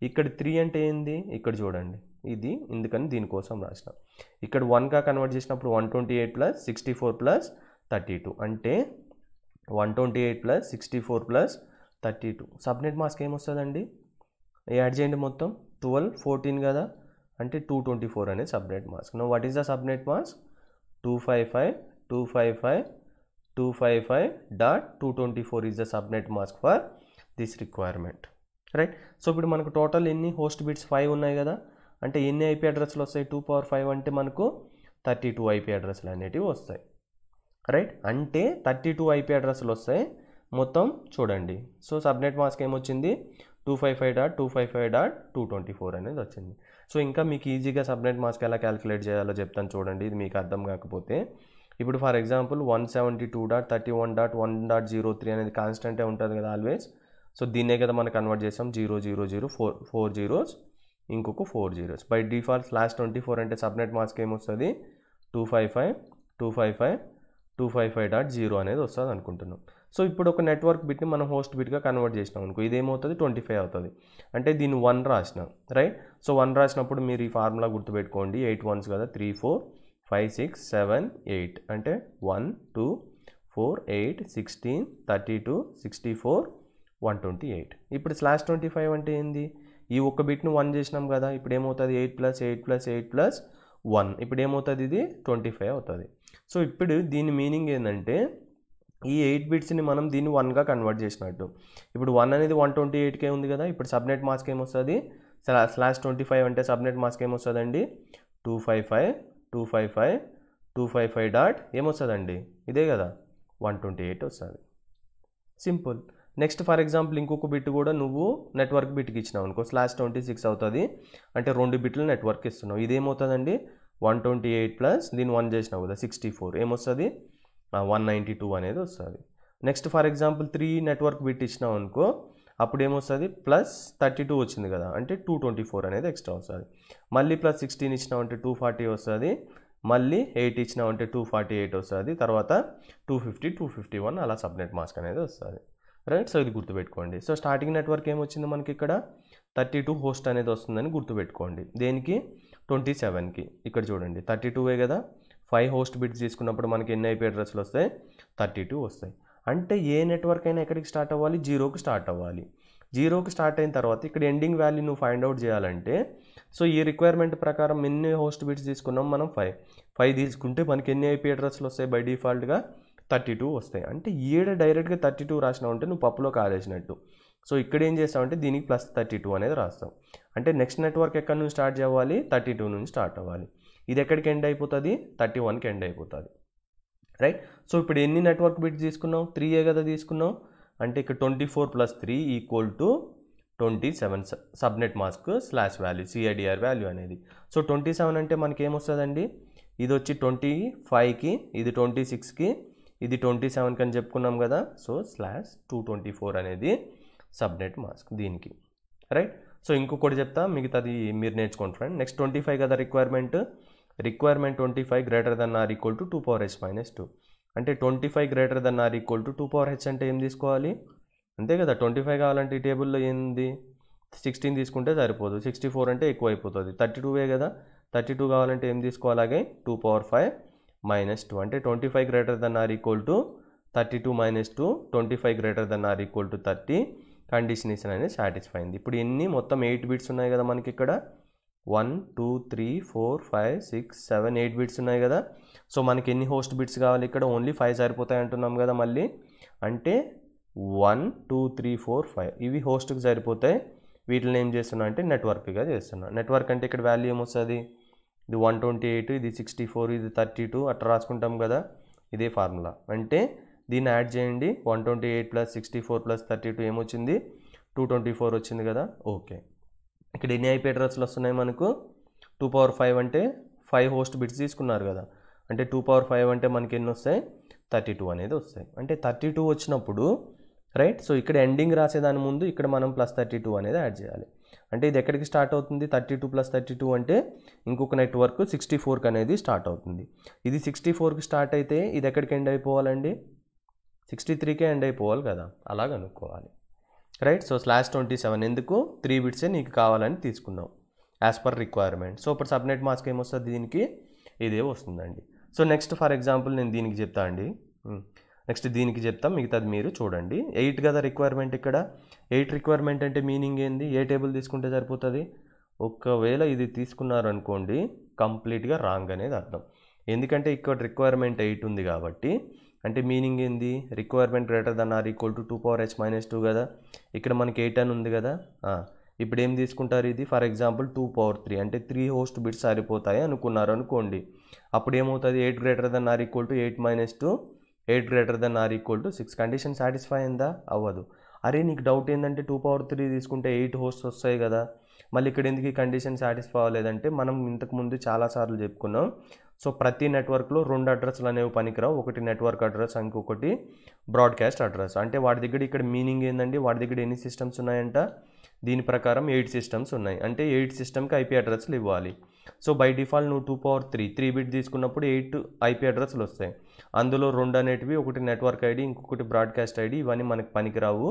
ఇక్కడ 3 అంటే ఏంది, ఇక్కడ చూడండి, ఇది ఎందుకని దీనికోసం రాసిన. ఇక్కడ 1గా కన్వర్ట్ చేసినప్పుడు 128 + 64 + 32 అంటే 128 + 64 + 32. సబ్నెట్ మాస్క్ ఏమొస్తుందండి, యాడ్ చేయండి మొత్తం 12 14 కదా, అంటే 224 అనేది subnet mask. Know what is the subnet mask, 255.255.224 is the subnet mask for this requirement, right. So ఇప్పుడు మనకు టోటల్ ఎన్ని హోస్ట్ బిట్స్ 5 ఉన్నాయి కదా. అంటే ఎన్ని ఐపీ అడ్రస్లు వస్తాయి, 2^5 అంటే మనకు 32 ఐపీ అడ్రస్లు అనేటివి వస్తాయి, రైట్. అంటే 32 ఐపీ అడ్రస్లు వస్తాయి మొత్తం. చూడండి, సో సబ్నెట్ మాస్క్ ఏమొచ్చింది, 255.255.224 అనేది వచ్చింది. సో ఇంకా మీకు ఈజీగా సబ్నెట్ మాస్క్ ఎలా క్యాలిక్యులేట్ చేయాలో చెప్తాను చూడండి, ఇది మీకు అర్థం కాకపోతే. ఇప్పుడు ఫర్ ఎగ్జాంపుల్ 172.31.1.03 అనేది కాన్స్టెంటే ఉంటుంది కదా ఆల్వేస్. సో దీన్నే కదా మనం కన్వర్ట్ చేస్తాం, 0 0 0 4 zeros ఇంకొక 4 zeros. బై డిఫాల్ట్ /24 అంటే సబ్నెట్ మాస్క్ ఏమొస్తుంది, 255.255.255.0 అనేది వస్తుంది అనుకుంటున్నాం. సో ఇప్పుడు ఒక నెట్వర్క్ బిట్ని మనం హోస్ట్ బిట్గా కన్వర్ట్ చేసినాం అనుకో, ఇదేమవుతుంది 25 అవుతుంది. అంటే దీన్ని 1 రాసినాం, రైట్. సో 1 రాసినప్పుడు మీరు ఈ ఫార్ములా గుర్తుపెట్టుకోండి, 8 1s కదా, 3 4 5 6 7 8 అంటే 1 2 4 8 16 32 64 128. ఇప్పుడు /25 అంటే ఏంది, ఈ ఒక్క బిట్ను 1 చేసినాం కదా, ఇప్పుడు ఏమవుతుంది 8 + 8 + 8 + 1, ఇప్పుడు ఏమవుతుంది, ఇది 25 అవుతుంది. సో ఇప్పుడు దీని మీనింగ్ ఏంటంటే ఈ 8 బిట్స్ని మనం దీన్ని 1గా కన్వర్ట్ చేసినట్టు. ఇప్పుడు 1 అనేది 128K ఉంది కదా, ఇప్పుడు సబ్నెట్ మాస్క్ ఏమొస్తుంది, /25 అంటే సబ్నెట్ మాస్క్ ఏమొస్తుందండి, 255 255 255 డాట్ ఏమొస్తుందండి, ఇదే కదా 128 వస్తుంది. సింపుల్. నెక్స్ట్ ఫర్ ఎగ్జాంపుల్ ఇంకొక బిట్ కూడా నువ్వు నెట్వర్క్ బిట్కి ఇచ్చినావు అనుకో, /26 అవుతుంది. అంటే 2 బిట్లు నెట్వర్క్ ఇస్తున్నావు, ఇదేమవుతుందండి 128 ప్లస్ దీన్ని 1 చేసినావు కదా 64, ఏమొస్తుంది 192 అనేది వస్తుంది. Next for example 3 network bit ఇచ్చినావు అనుకో, అప్పుడు ఏమొస్తుంది +32 వచ్చింది కదా, అంటే 224 అనేది ఎక్స్ట్రా వస్తుంది. మళ్ళీ +16 ఇచ్చినావు అంటే 240 వస్తుంది, మళ్ళీ 8 ఇచ్చినావు అంటే 248 వస్తుంది, తర్వాత 250 251 అలా సబ్నెట్ మాస్క్ అనేది వస్తుంది, రైట్. సో ఇది గుర్తుపెట్టుకోండి. సో స్టార్టింగ్ నెట్వర్క్ ఏమొచ్చింది మనకి ఇక్కడ 32 హోస్ట్ అనేది వస్తుందని గుర్తుపెట్టుకోండి. దేనికి, 27కి. ఇక్కడ చూడండి 32 కదా, 5 హోస్ట్ బిట్స్ తీసుకున్నప్పుడు మనకి ఎన్ని IP అడ్రస్లు వస్తాయి, 32 వస్తాయి. అంటే ఏ నెట్వర్క్ అయినా ఎక్కడికి స్టార్ట్ అవ్వాలి, 0కి స్టార్ట్ అవ్వాలి. 0కి స్టార్ట్ అయిన తర్వాత ఇక్కడ ఎండింగ్ వాల్యూ నువ్వు ఫైండ్ అవుట్ చేయాలంటే, సో ఈ రిక్వైర్మెంట్ ప్రకారం ఎన్ని హోస్ట్ బిట్స్ తీసుకున్నాం మనం, 5 తీసుకుంటే మనకి ఎన్ని IP అడ్రస్లు వస్తాయి, బై డిఫాల్ట్గా 32 వస్తాయి. అంటే ఈడ డైరెక్ట్గా 32 రాసినావు అంటే నువ్వు పప్పులో కాలేసినట్టు. సో ఇక్కడ ఏం చేస్తావంటే దీనికి +32 అనేది రాస్తాం. అంటే నెక్స్ట్ నెట్వర్క్ ఎక్కడి నుంచి స్టార్ట్ చేయాలి, 32 నుంచి స్టార్ట్ అవ్వాలి. ఇది ఎక్కడికి ఎండ్ అయిపోతుంది, 31కి ఎండ్ అయిపోతుంది, రైట్. సో ఇప్పుడు ఎన్ని నెట్వర్క్ బిట్స్ తీసుకున్నావు, 3 కదా తీసుకున్నావు. అంటే ఇక్కడ 24 + 3 = 27 subnet mask /value CIDR value అనేది. సో 27 అంటే మనకి ఏమొస్తుందండి, ఇది వచ్చి 25కి, ఇది 26కి, ఇది 27కి అని చెప్పుకున్నాం కదా. సో /224 అనేది సబ్నెట్ మాస్క్ దీనికి, రైట్. సో ఇంకొకటి చెప్తా, మిగతాది మీరు నేర్చుకోండి ఫ్రెండ్. నెక్స్ట్ 25 కదా requirement 25 greater than or equal to 2^h-2. అంటే 25 greater than or equal to 2^h అంటే ఏం తీసుకోవాలి, అంతే కదా. 25 కావాలంటే ఈ టేబుల్లో ఏంది, 16 తీసుకుంటే సరిపోదు, 64 అంటే ఎక్కువ అయిపోతుంది, 32 కదా, 32 కావాలంటే ఏం తీసుకోవాలి, అలాగే 2^5 - 2. అంటే 25 greater than or equal to 32 - 2, 25 greater than or equal to 30. Condition అనేది సాటిస్ఫై అయింది. ఇప్పుడు ఎన్ని మొత్తం 8 బిట్స్ ఉన్నాయి కదా మనకి ఇక్కడ, 1 2 3 4 5 6 7 8 బిట్స్ ఉన్నాయి కదా. సో మనకి ఎన్ని హోస్ట్ బిట్స్ కావాలి, ఇక్కడ ఓన్లీ 5 సరిపోతాయి అంటున్నాం కదా మళ్ళీ. అంటే 1 2 3 4 5 ఇవి హోస్ట్కి సరిపోతాయి. వీటిని ఏం చేస్తున్నా అంటే నెట్వర్క్గా చేస్తున్నా. నెట్వర్క్ అంటే ఇక్కడ వాల్యూ ఏమొస్తుంది, ఇది 128, ఇది 64, ఇది 32 అట్లా రాసుకుంటాం కదా, ఇదే ఫార్ములా. అంటే దీన్ని యాడ్ చేయండి, 128 + 64 + 32 ఏమొచ్చింది, 224 వచ్చింది కదా. ఓకే, ఇక్కడ ఎన్ని IP అడ్రస్లు వస్తున్నాయి మనకు, 2^5 అంటే 5 హోస్ట్ బిట్స్ తీసుకున్నారు కదా, అంటే 2^5 అంటే మనకి ఎన్ని వస్తాయి, 32 అనేది వస్తాయి. అంటే 32 వచ్చినప్పుడు, రైట్. సో ఇక్కడ ఎండింగ్ రాసేదాని ముందు ఇక్కడ మనం +32 అనేది యాడ్ చేయాలి. అంటే ఇది ఎక్కడికి స్టార్ట్ అవుతుంది, 32 + 32 అంటే ఇంకొక నెట్వర్క్ 64కి అనేది స్టార్ట్ అవుతుంది. ఇది 64కి స్టార్ట్ అయితే ఇది ఎక్కడికి ఎండ్ అయిపోవాలండి, 63కే ఎండ్ అయిపోవాలి కదా, అలా కనుక్కోవాలి, రైట్. సో /27 ఎందుకు, 3 బిట్సే నీకు కావాలని తీసుకున్నావు యాజ్ పర్ రిక్వైర్మెంట్. సో ఇప్పుడు సబ్నెట్ మాస్క్ ఏమొస్తుంది, దీనికి ఇదే వస్తుందండి. సో నెక్స్ట్ ఫర్ ఎగ్జాంపుల్ నేను దీనికి చెప్తా అండి, నెక్స్ట్ దీనికి చెప్తా, మిగతాది మీరు చూడండి. 8 కదా రిక్వైర్మెంట్, ఇక్కడ 8 రిక్వైర్మెంట్ అంటే మీనింగ్ ఏంది, ఏ టేబుల్ తీసుకుంటే సరిపోతుంది. ఒకవేళ ఇది తీసుకున్నారనుకోండి కంప్లీట్గా రాంగ్ అనేది అర్థం. ఎందుకంటే ఇక్కడ రిక్వైర్మెంట్ 8 ఉంది కాబట్టి. అంటే మీనింగ్ ఏంది, requirement greater than or equal to 2^h-2 కదా, ఇక్కడ మనకి 8 అని ఉంది కదా. ఇప్పుడు ఏం తీసుకుంటారు, ఇది ఫర్ ఎగ్జాంపుల్ 2^3 అంటే 3 హోస్ట్ బిట్స్ సరిపోతాయి అనుకున్నారు అనుకోండి. అప్పుడు ఏమవుతుంది, 8 greater than or equal to 8 - 2, 8 greater than or equal to 6. Condition satisfy అయిందా, అవ్వదు. అరే నీకు డౌట్ ఏంటంటే 2^3 తీసుకుంటే 8 హోస్ట్ వస్తాయి కదా, మళ్ళీ ఇక్కడ ఎందుకు ఈ కండిషన్ సాటిస్ఫై అవ్వలేదంటే మనం ఇంతకుముందు చాలాసార్లు చెప్పుకున్నాం. సో ప్రతి నెట్వర్క్లో 2 అడ్రస్లు అనేవి పనికిరావు, ఒకటి నెట్వర్క్ అడ్రస్, ఇంకొకటి బ్రాడ్కాస్ట్ అడ్రస్. అంటే వాడి దగ్గర ఇక్కడ మీనింగ్ ఏంటండి, వాడి దగ్గర ఎన్ని సిస్టమ్స్ ఉన్నాయంట, దీని ప్రకారం 8 సిస్టమ్స్ ఉన్నాయి. అంటే 8 సిస్టమ్కి IP అడ్రస్లు ఇవ్వాలి. సో బై డిఫాల్ట్ నువ్వు 2 పవర్ 3 బిట్ తీసుకున్నప్పుడు 8 ఐపీ అడ్రస్లు వస్తాయి. అందులో 2 అనేటివి, ఒకటి నెట్వర్క్ ఐడి, ఇంకొకటి బ్రాడ్కాస్ట్ ఐడి. ఇవన్నీ మనకి పనికిరావు.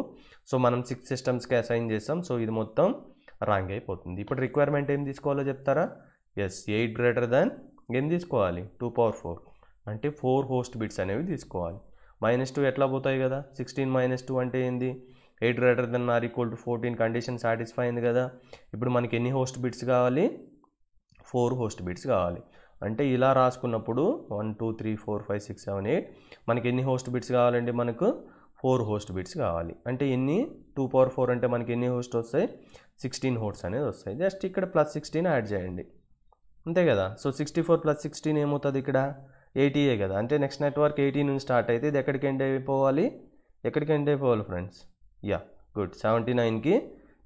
సో మనం 6 సిస్టమ్స్కి అసైన్ చేస్తాం. సో ఇది మొత్తం రాంగ్ అయిపోతుంది. ఇప్పుడు రిక్వైర్మెంట్ ఏం తీసుకోవాలో చెప్తారా? ఎస్, 8 గ్రేటర్ దాన్ ఏం తీసుకోవాలి? 2 పవర్ 4 అంటే 4 హోస్ట్ బిట్స్ అనేవి తీసుకోవాలి. -2 ఎట్లా పోతాయి కదా? 16 - 2 అంటే ఏంది? 8 greater than or equal to 14 condition satisfy అయింది కదా. ఇప్పుడు మనకి ఎన్ని హోస్ట్ బిట్స్ కావాలి? 4 హోస్ట్ బిట్స్ కావాలి. అంటే ఇలా రాసుకున్నప్పుడు 1 2 3 4 5 6 7 8 మనకి ఎన్ని హోస్ట్ బిట్స్ కావాలండి? మనకు 4 హోస్ట్ బిట్స్ కావాలి. అంటే ఎన్ని? 2 పవర్ 4 అంటే మనకి ఎన్ని హోస్ట్ వస్తాయి? 16 హోస్ట్ అనేది వస్తాయి. జస్ట్ ఇక్కడ +16 యాడ్ చేయండి, అంతే కదా. సో 64 + 16 ఏమవుతుంది? ఇక్కడ 80 కదా. అంటే నెక్స్ట్ నెట్వర్క్ 80 నుంచి స్టార్ట్ అయితే ఇది ఎక్కడికి ఎండ్ అయిపోవాలి? ఎక్కడికి ఎండ్ అయిపోవాలి ఫ్రెండ్స్? యా, గుడ్, 79కి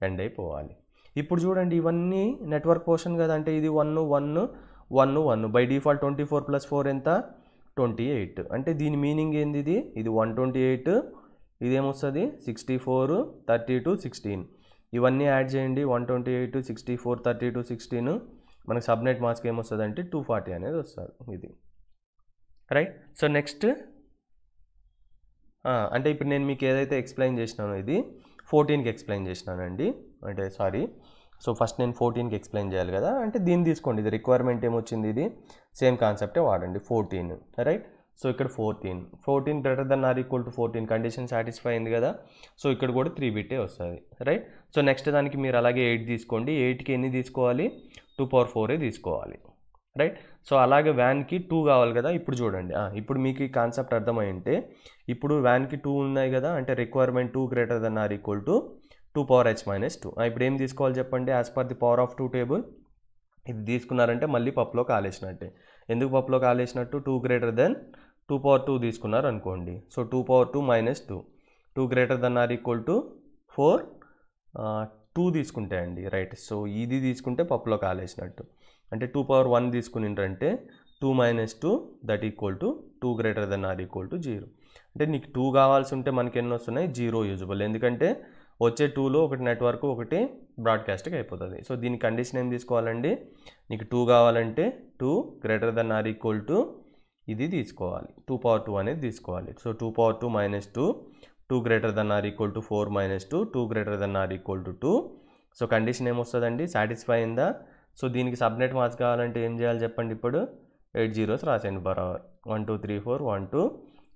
ఎండ్ అయిపోవాలి. ఇప్పుడు చూడండి, ఇవన్నీ నెట్వర్క్ పోర్షన్ కదా. అంటే ఇది 1 1 1 1 బై డిఫాల్ట్ 24 + 4 ఎంత? 28. అంటే దీని మీనింగ్ ఏంది? ఇది 128, ఇదేమొస్తుంది? 64 32 16. ఇవన్నీ యాడ్ చేయండి. 128 64 32 16 మనకు సబ్నెట్ మాస్క్ ఏమొస్తుంది అంటే 240 అనేది వస్తుంది. ఇది రైట్. సో నెక్స్ట్ అంటే ఇప్పుడు నేను మీకు ఏదైతే ఎక్స్ప్లెయిన్ చేసినానో ఇది 14కి ఎక్స్ప్లెయిన్ చేసినానండి. అంటే సారీ, సో ఫస్ట్ నేను 14కి ఎక్స్ప్లెయిన్ చేయాలి కదా. అంటే దీన్ని తీసుకోండి, ఇది రిక్వైర్మెంట్ ఏమొచ్చింది? ఇది సేమ్ కాన్సెప్టే వాడండి, 14 రైట్. సో ఇక్కడ 14 greater than or equal to 14 condition satisfy అయింది కదా. సో ఇక్కడ కూడా 3 బిట్టే వస్తుంది రైట్. సో నెక్స్ట్ దానికి మీరు అలాగే 8 తీసుకోండి. 8కి ఎన్ని తీసుకోవాలి? 2 పవర్ 4 తీసుకోవాలి రైట్. సో అలాగే వ్యాన్కి 2 కావాలి కదా. ఇప్పుడు చూడండి, ఇప్పుడు మీకు ఈ కాన్సెప్ట్ అర్థమై ఉంటే, ఇప్పుడు వ్యాన్కి 2 ఉన్నాయి కదా. అంటే requirement 2 greater than or equal to 2 power h - 2. ఇప్పుడు ఏం తీసుకోవాలి చెప్పండి? As per the power of 2 table ఇది తీసుకున్నారంటే మళ్ళీ పప్పులో కాలేసినట్టే. ఎందుకు పప్పులో కాలేసినట్టు? 2 గ్రేటర్ దెన్ 2 పవర్ 2 తీసుకున్నారు అనుకోండి. So 2 power 2 - 2 2 greater than or equal to 4 2 తీసుకుంటే అండి రైట్. సో ఇది తీసుకుంటే పప్పులో కాలేసినట్టు. అంటే 2 పవర్ 1 తీసుకునింటే 2 - 2 that equal to 2 greater than or equal to 0. అంటే నీకు 2 కావాల్సి ఉంటే మనకి ఎన్ని వస్తున్నాయి? 0 యూజబుల్. ఎందుకంటే వచ్చే 2లో ఒకటి నెట్వర్క్, ఒకటి బ్రాడ్కాస్ట్కి అయిపోతుంది. సో దీని కండిషన్ ఏం తీసుకోవాలండి? నీకు 2 కావాలంటే 2 greater than or equal to ఇది తీసుకోవాలి, 2 పవర్ 2 అనేది తీసుకోవాలి. So 2 power 2 - 2 2 greater than or equal to 4 - 2 2 greater than or equal to 2. So condition ఏమొస్తుందండి? సాటిస్ఫై అయిందా? సో దీనికి సబ్నెట్ మార్క్స్ కావాలంటే ఏం చేయాలి చెప్పండి? ఇప్పుడు 8 zeros రాసేయండి బరాబర్. 1 2 3 4 1 2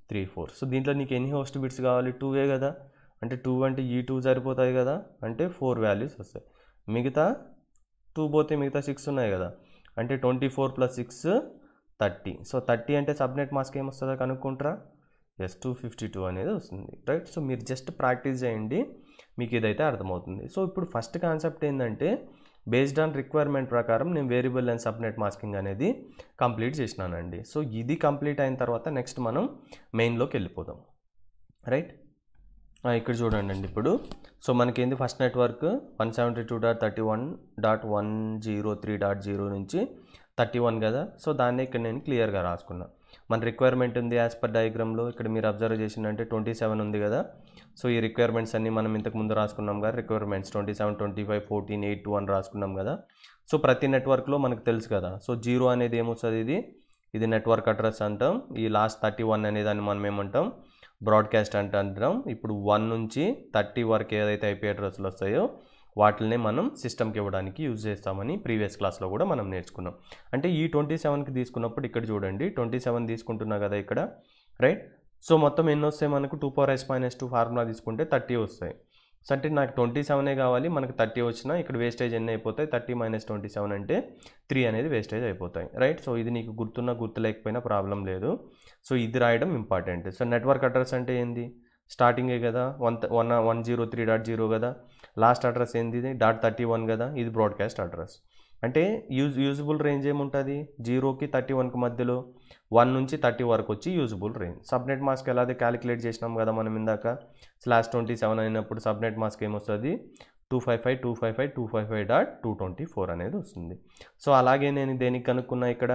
3 4. సో దీంట్లో నీకు ఎన్ని హోస్ట్ బిట్స్ కావాలి? 2 కదా. అంటే 2 అంటే ఈ 2 సరిపోతాయి కదా. అంటే 4 వాల్యూస్ వస్తాయి. మిగతా 2 పోతే మిగతా 6 ఉన్నాయి కదా. అంటే 24 + 6 30. సో 30 అంటే సబ్నెట్ మాస్క్ ఏమొస్తుందో కనుక్కుంటారా? ఎస్, 252 అనేది వస్తుంది రైట్. సో మీరు జస్ట్ ప్రాక్టీస్ చేయండి, మీకు ఇదైతే అర్థమవుతుంది. సో ఇప్పుడు ఫస్ట్ కాన్సెప్ట్ ఏంటంటే, బేస్డ్ ఆన్ రిక్వైర్మెంట్ ప్రకారం నేను వేరియబుల్ అండ్ సబ్నెట్ మాస్కింగ్ అనేది కంప్లీట్ చేసినానండి. సో ఇది కంప్లీట్ అయిన తర్వాత నెక్స్ట్ మనం మెయిన్లోకి వెళ్ళిపోదాం రైట్. ఇక్కడ చూడండి అండి. ఇప్పుడు సో మనకేంది? ఫస్ట్ నెట్వర్క్ 172.31.103.0 నుంచి 31 కదా. సో దాన్ని ఇక్కడ నేను క్లియర్గా రాసుకున్నా. మన రిక్వైర్మెంట్ ఉంది యాజ్ పర్ డయాగ్రామ్లో. ఇక్కడ మీరు అబ్జర్వ్ చేసిందంటే 27 ఉంది కదా. సో ఈ రిక్వైర్మెంట్స్ అన్నీ మనం ఇంతకు ముందు రాసుకున్నాం కదా. రిక్వైర్మెంట్స్ 27 25 14 8 2 అని రాసుకున్నాం కదా. సో ప్రతి నెట్వర్క్లో మనకు తెలుసు కదా. సో 0 అనేది ఏమొస్తుంది? ఇది నెట్వర్క్ అడ్రస్ అంటాం. ఈ లాస్ట్ 31 అనే దాన్ని మనం ఏమంటాం? బ్రాడ్కాస్ట్ అంటాం. ఇప్పుడు 1 నుంచి 30 వరకు ఏదైతే ఐపీ అడ్రస్లు వస్తాయో వాటిని మనం సిస్టమ్కి ఇవ్వడానికి యూజ్ చేస్తామని ప్రీవియస్ క్లాస్లో కూడా మనం నేర్చుకున్నాం. అంటే ఈ 27కి తీసుకున్నప్పుడు ఇక్కడ చూడండి, 27 తీసుకుంటున్నా కదా ఇక్కడ రైట్. సో మొత్తం ఎన్ని వస్తాయి మనకు? 2 పవర్ h - 2 ఫార్ములా తీసుకుంటే 30 వస్తాయి. సో అంటే నాకు 27 కావాలి, మనకు 30 వచ్చినా ఇక్కడ వేస్టేజ్ ఎన్ని అయిపోతాయి? 30 - 27 అంటే 3 అనేది వేస్టేజ్ అయిపోతాయి రైట్. సో ఇది నీకు గుర్తున్నా గుర్తులేకపోయినా ప్రాబ్లం లేదు. సో ఇది రాయడం ఇంపార్టెంట్. సో నెట్వర్క్ అడ్రస్ అంటే ఏంది? స్టార్టింగే కదా, 103.0 కదా. లాస్ట్ అడ్రస్ ఏంది? .31 కదా. ఇది బ్రాడ్కాస్ట్ అడ్రస్. అంటే యూజబుల్ రేంజ్ ఏముంటుంది? 0కి 31కి మధ్యలో 1 నుంచి 30 వరకు వచ్చి యూజబుల్ రేంజ్. సబ్నెట్ మాస్క్ ఎలాగే క్యాలిక్యులేట్ చేసినాం కదా మనం ఇందాక. /27 అయినప్పుడు సబ్నెట్ మాస్క్ ఏమొస్తుంది? 255.255.224 అనేది వస్తుంది. సో అలాగే నేను దేనికి కనుక్కున్నా ఇక్కడ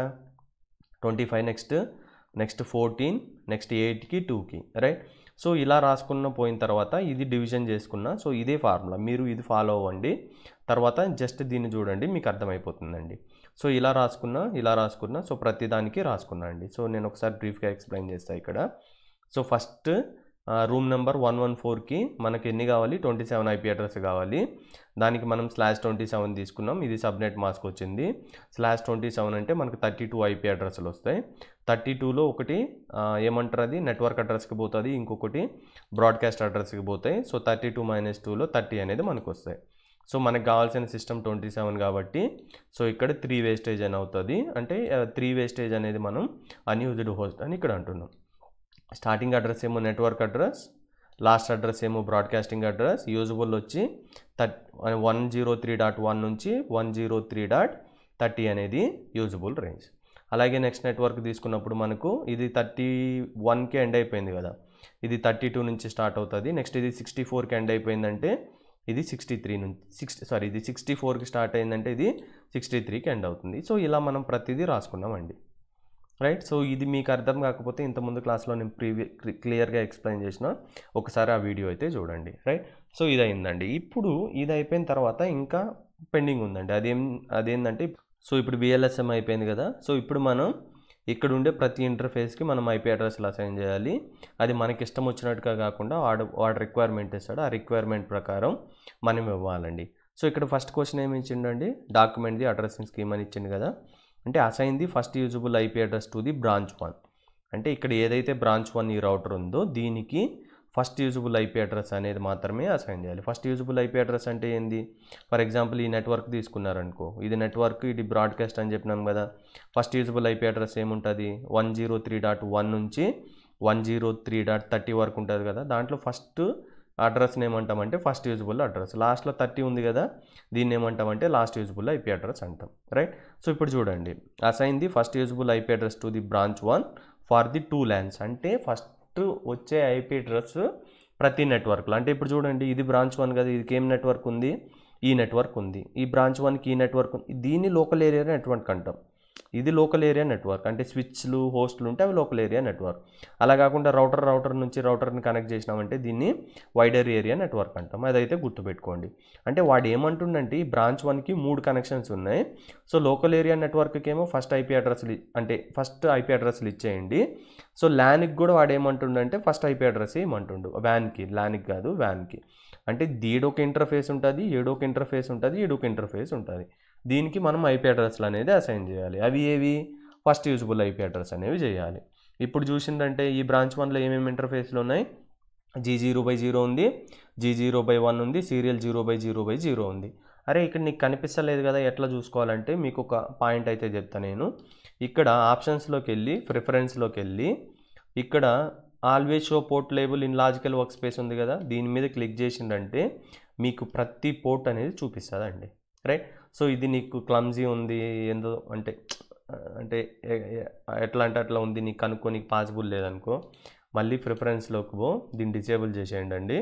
25 నెక్స్ట్ 14 నెక్స్ట్ 8కి 2కి రైట్. సో ఇలా రాసుకున్న పోయిన తర్వాత ఇది డివిజన్ చేసుకున్నా. సో ఇదే ఫార్ములా, మీరు ఇది ఫాలో అవ్వండి. తర్వాత జస్ట్ దీన్ని చూడండి, మీకు అర్థమైపోతుందండి. సో ఇలా రాసుకున్నా సో ప్రతి దానికి రాసుకున్నా అండి. సో నేను ఒకసారి బ్రీఫ్గా ఎక్స్ప్లెయిన్ చేస్తాను ఇక్కడ. సో ఫస్ట్ రూమ్ నెంబర్ 114కి మనకి ఎన్ని కావాలి, 27 IP అడ్రస్ కావాలి. దానికి మనం /27 తీసుకున్నాం. ఇది సబ్నెట్ మాస్క్ వచ్చింది. /27 అంటే మనకు 32 IP అడ్రస్లు వస్తాయి. 32లో ఒకటి ఏమంటారు, అది నెట్వర్క్ అడ్రస్కి పోతుంది, ఇంకొకటి బ్రాడ్కాస్ట్ అడ్రస్కి పోతాయి. సో 32 - 2లో 30 అనేది మనకు వస్తాయి. సో మనకు కావాల్సిన సిస్టమ్ 27 కాబట్టి సో ఇక్కడ 3 వేస్టేజ్ అని అవుతుంది. అంటే 3 వేస్టేజ్ అనేది మనం అన్యూజ్డ్ హోస్ట్ అని ఇక్కడ అంటున్నాం. స్టార్టింగ్ అడ్రస్ ఏమో నెట్వర్క్ అడ్రస్, లాస్ట్ అడ్రస్ ఏమో బ్రాడ్కాస్టింగ్ అడ్రస్. యూజబుల్ వచ్చి 103.1 నుంచి 103.30 అనేది యూజబుల్ రేంజ్. అలాగే నెక్స్ట్ నెట్వర్క్ తీసుకున్నప్పుడు మనకు ఇది 31కి ఎండ్ అయిపోయింది కదా, ఇది 32 నుంచి స్టార్ట్ అవుతుంది. నెక్స్ట్ ఇది 64కి ఎండ్ అయిపోయిందంటే ఇది 63 నుంచి ఇది 64కి స్టార్ట్ అయిందంటే ఇది 63కి ఎండ్ అవుతుంది. సో ఇలా మనం ప్రతిదీ రాసుకున్నామండి, రైట్. సో ఇది మీకు అర్థం కాకపోతే ఇంతకుముందు క్లాస్లో నేను క్లియర్గా ఎక్స్ప్లెయిన్ చేసిన ఒకసారి ఆ వీడియో అయితే చూడండి, రైట్. సో ఇది అయిందండి. ఇప్పుడు ఇది అయిపోయిన తర్వాత ఇంకా పెండింగ్ ఉందండి. అదేంటంటే సో ఇప్పుడు VLSM అయిపోయింది కదా. సో ఇప్పుడు మనం ఇక్కడ ఉండే ప్రతి ఇంటర్ఫేస్కి మనం IP అడ్రస్లు అసైన్ చేయాలి. అది మనకి ఇష్టం వచ్చినట్టుగా కాకుండా వాడు రిక్వైర్మెంట్ ఇస్తాడు, ఆ రిక్వైర్మెంట్ ప్రకారం మనం ఇవ్వాలండి. సో ఇక్కడ ఫస్ట్ క్వశ్చన్ ఏమి ఇచ్చిండండి, డాక్యుమెంట్ ది అడ్రసింగ్ స్కీమ్ అని ఇచ్చింది కదా. అంటే assign the first usable IP address to the branch 1. అంటే ఇక్కడ ఏదైతే బ్రాంచ్ 1 ఈ రౌటర్ ఉందో దీనికి ఫస్ట్ యూజబుల్ IP అడ్రస్ అనేది మాత్రమే అసైన్ చేయాలి. ఫస్ట్ యూజబుల్ IP అడ్రస్ అంటే ఏంది, ఫర్ ఎగ్జాంపుల్ ఈ నెట్వర్క్ తీసుకున్నారనుకో, ఇది నెట్వర్క్, ఇది బ్రాడ్కాస్ట్ అని చెప్పినాం కదా. ఫస్ట్ యూజబుల్ IP అడ్రస్ ఏముంటుంది, 103.1 నుంచి 103.30 వరకు ఉంటుంది కదా. దాంట్లో ఫస్ట్ అడ్రస్ని ఏమంటామంటే ఫస్ట్ యూజబుల్ అడ్రస్. లాస్ట్లో 30 ఉంది కదా, దీన్ని ఏమంటామంటే లాస్ట్ యూజబుల్ IP అడ్రస్ అంటాం, రైట్. సో ఇప్పుడు చూడండి, assign the first usable IP address to the branch 1 for the 2 LANs. అంటే ఫస్ట్ వచ్చే IP అడ్రస్ ప్రతి నెట్వర్క్లో. అంటే ఇప్పుడు చూడండి, ఇది బ్రాంచ్ 1 కదా, ఇది ఏం నెట్వర్క్ ఉంది, ఈ నెట్వర్క్ ఉంది. ఈ బ్రాంచ్ 1కి ఈ నెట్వర్క్ ఉంది, దీన్ని లోకల్ ఏరియా నెట్వర్క్ అంటాం. ఇది లోకల్ ఏరియా నెట్వర్క్. అంటే స్విచ్లు హోస్ట్లు ఉంటే అవి లోకల్ ఏరియా నెట్వర్క్. అలా కాకుండా రౌటర్ నుంచి రౌటర్ని కనెక్ట్ చేసినామంటే దీన్ని వైడర్ ఏరియా నెట్వర్క్ అంటాం. అదైతే గుర్తుపెట్టుకోండి. అంటే వాడు ఏమంటుండంటే ఈ బ్రాంచ్ 1కి 3 కనెక్షన్స్ ఉన్నాయి. సో లోకల్ ఏరియా నెట్వర్క్కి ఏమో ఫస్ట్ IP అడ్రస్లు ఇచ్చేయండి. సో ల్యాన్కి కూడా వాడు ఏమంటుండంటే ఫస్ట్ IP అడ్రస్ ఏమంటుండు, వ్యాన్కి, ల్యాన్కి కాదు వ్యాన్కి. అంటే దీడొక ఇంటర్ఫేస్ ఉంటుంది, ఏడొక ఇంటర్ఫేస్ ఉంటుంది, ఏడొక ఇంటర్ఫేస్ ఉంటుంది. దీనికి మనం IP అడ్రస్లు అనేది అసైన్ చేయాలి. అవి ఏవి, ఫస్ట్ యూజబుల్ IP అడ్రస్ అనేవి చేయాలి. ఇప్పుడు చూసిందంటే ఈ బ్రాంచ్ 1లో ఏమేమి ఇంటర్ఫేస్లు ఉన్నాయి, G0/0 ఉంది, G0/1 ఉంది, సీరియల్ 0/0/0 ఉంది. అరే ఇక్కడ నీకు కనిపిస్తలేదు కదా, ఎట్లా చూసుకోవాలంటే మీకు ఒక పాయింట్ అయితే చెప్తాను నేను. ఇక్కడ ఆప్షన్స్లోకి వెళ్ళి ప్రిఫరెన్స్లోకి వెళ్ళి ఇక్కడ always show port label in logical work space ఉంది కదా, దీని మీద క్లిక్ చేసిందంటే మీకు ప్రతి పోర్ట్ అనేది చూపిస్తుందండి, రైట్. సో ఇది నీకు క్లమ్జీ ఉంది ఏందో అంటే ఎట్లా అంటే అట్లా ఉంది, నీకు కనుక్కోనికి పాసిబుల్ లేదనుకో, మళ్ళీ ప్రిఫరెన్స్లోకి పో, దీన్ని డిసేబుల్ చేసేయండి అండి.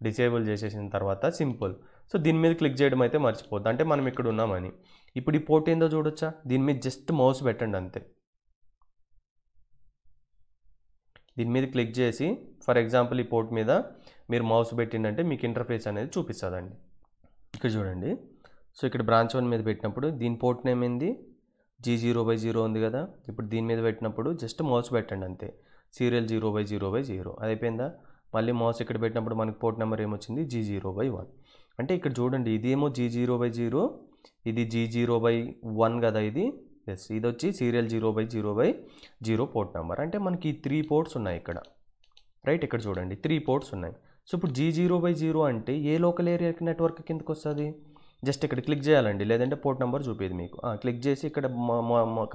డిసేబుల్ చేసేసిన తర్వాత సింపుల్. సో దీని మీద క్లిక్ చేయడం అయితే మర్చిపోద్దు, అంటే మనం ఇక్కడ ఉన్నామని. ఇప్పుడు ఈ పోర్ట్ ఏందో చూడొచ్చా, దీని మీద జస్ట్ మౌస్ పెట్టండి అంతే. దీని మీద క్లిక్ చేసి ఫర్ ఎగ్జాంపుల్ ఈ పోర్ట్ మీద మీరు మౌస్ పెట్టిందంటే మీకు ఇంటర్ఫేస్ అనేది చూపిస్తుందండి. ఇక్కడ చూడండి, సో ఇక్కడ బ్రాంచ్ 1 మీద పెట్టినప్పుడు దీని పోర్ట్ నేమ్ ఏంది, G0/0 ఉంది కదా. ఇప్పుడు దీని మీద పెట్టినప్పుడు జస్ట్ మౌస్ పెట్టండి అంతే, సీరియల్ 0/0/0 అది అయిపోయిందా. మళ్ళీ మౌస్ ఇక్కడ పెట్టినప్పుడు మనకి పోర్ట్ నెంబర్ ఏమొచ్చింది, G0/1. అంటే ఇక్కడ చూడండి, ఇదేమో G0/0, ఇది G0/1 కదా, ఇది ఇది వచ్చి సీరియల్ 0/0/0 పోర్ట్ నెంబర్. అంటే మనకి 3 పోర్ట్స్ ఉన్నాయి ఇక్కడ, రైట్. ఇక్కడ చూడండి 3 పోర్ట్స్ ఉన్నాయి. సో ఇప్పుడు G0/0 అంటే ఏ లోకల్ ఏరియా నెట్వర్క్ కిందకి వస్తుంది, జస్ట్ ఇక్కడ క్లిక్ చేయాలండి, లేదంటే పోర్ట్ నెంబర్ చూపేది మీకు. క్లిక్ చేసి ఇక్కడ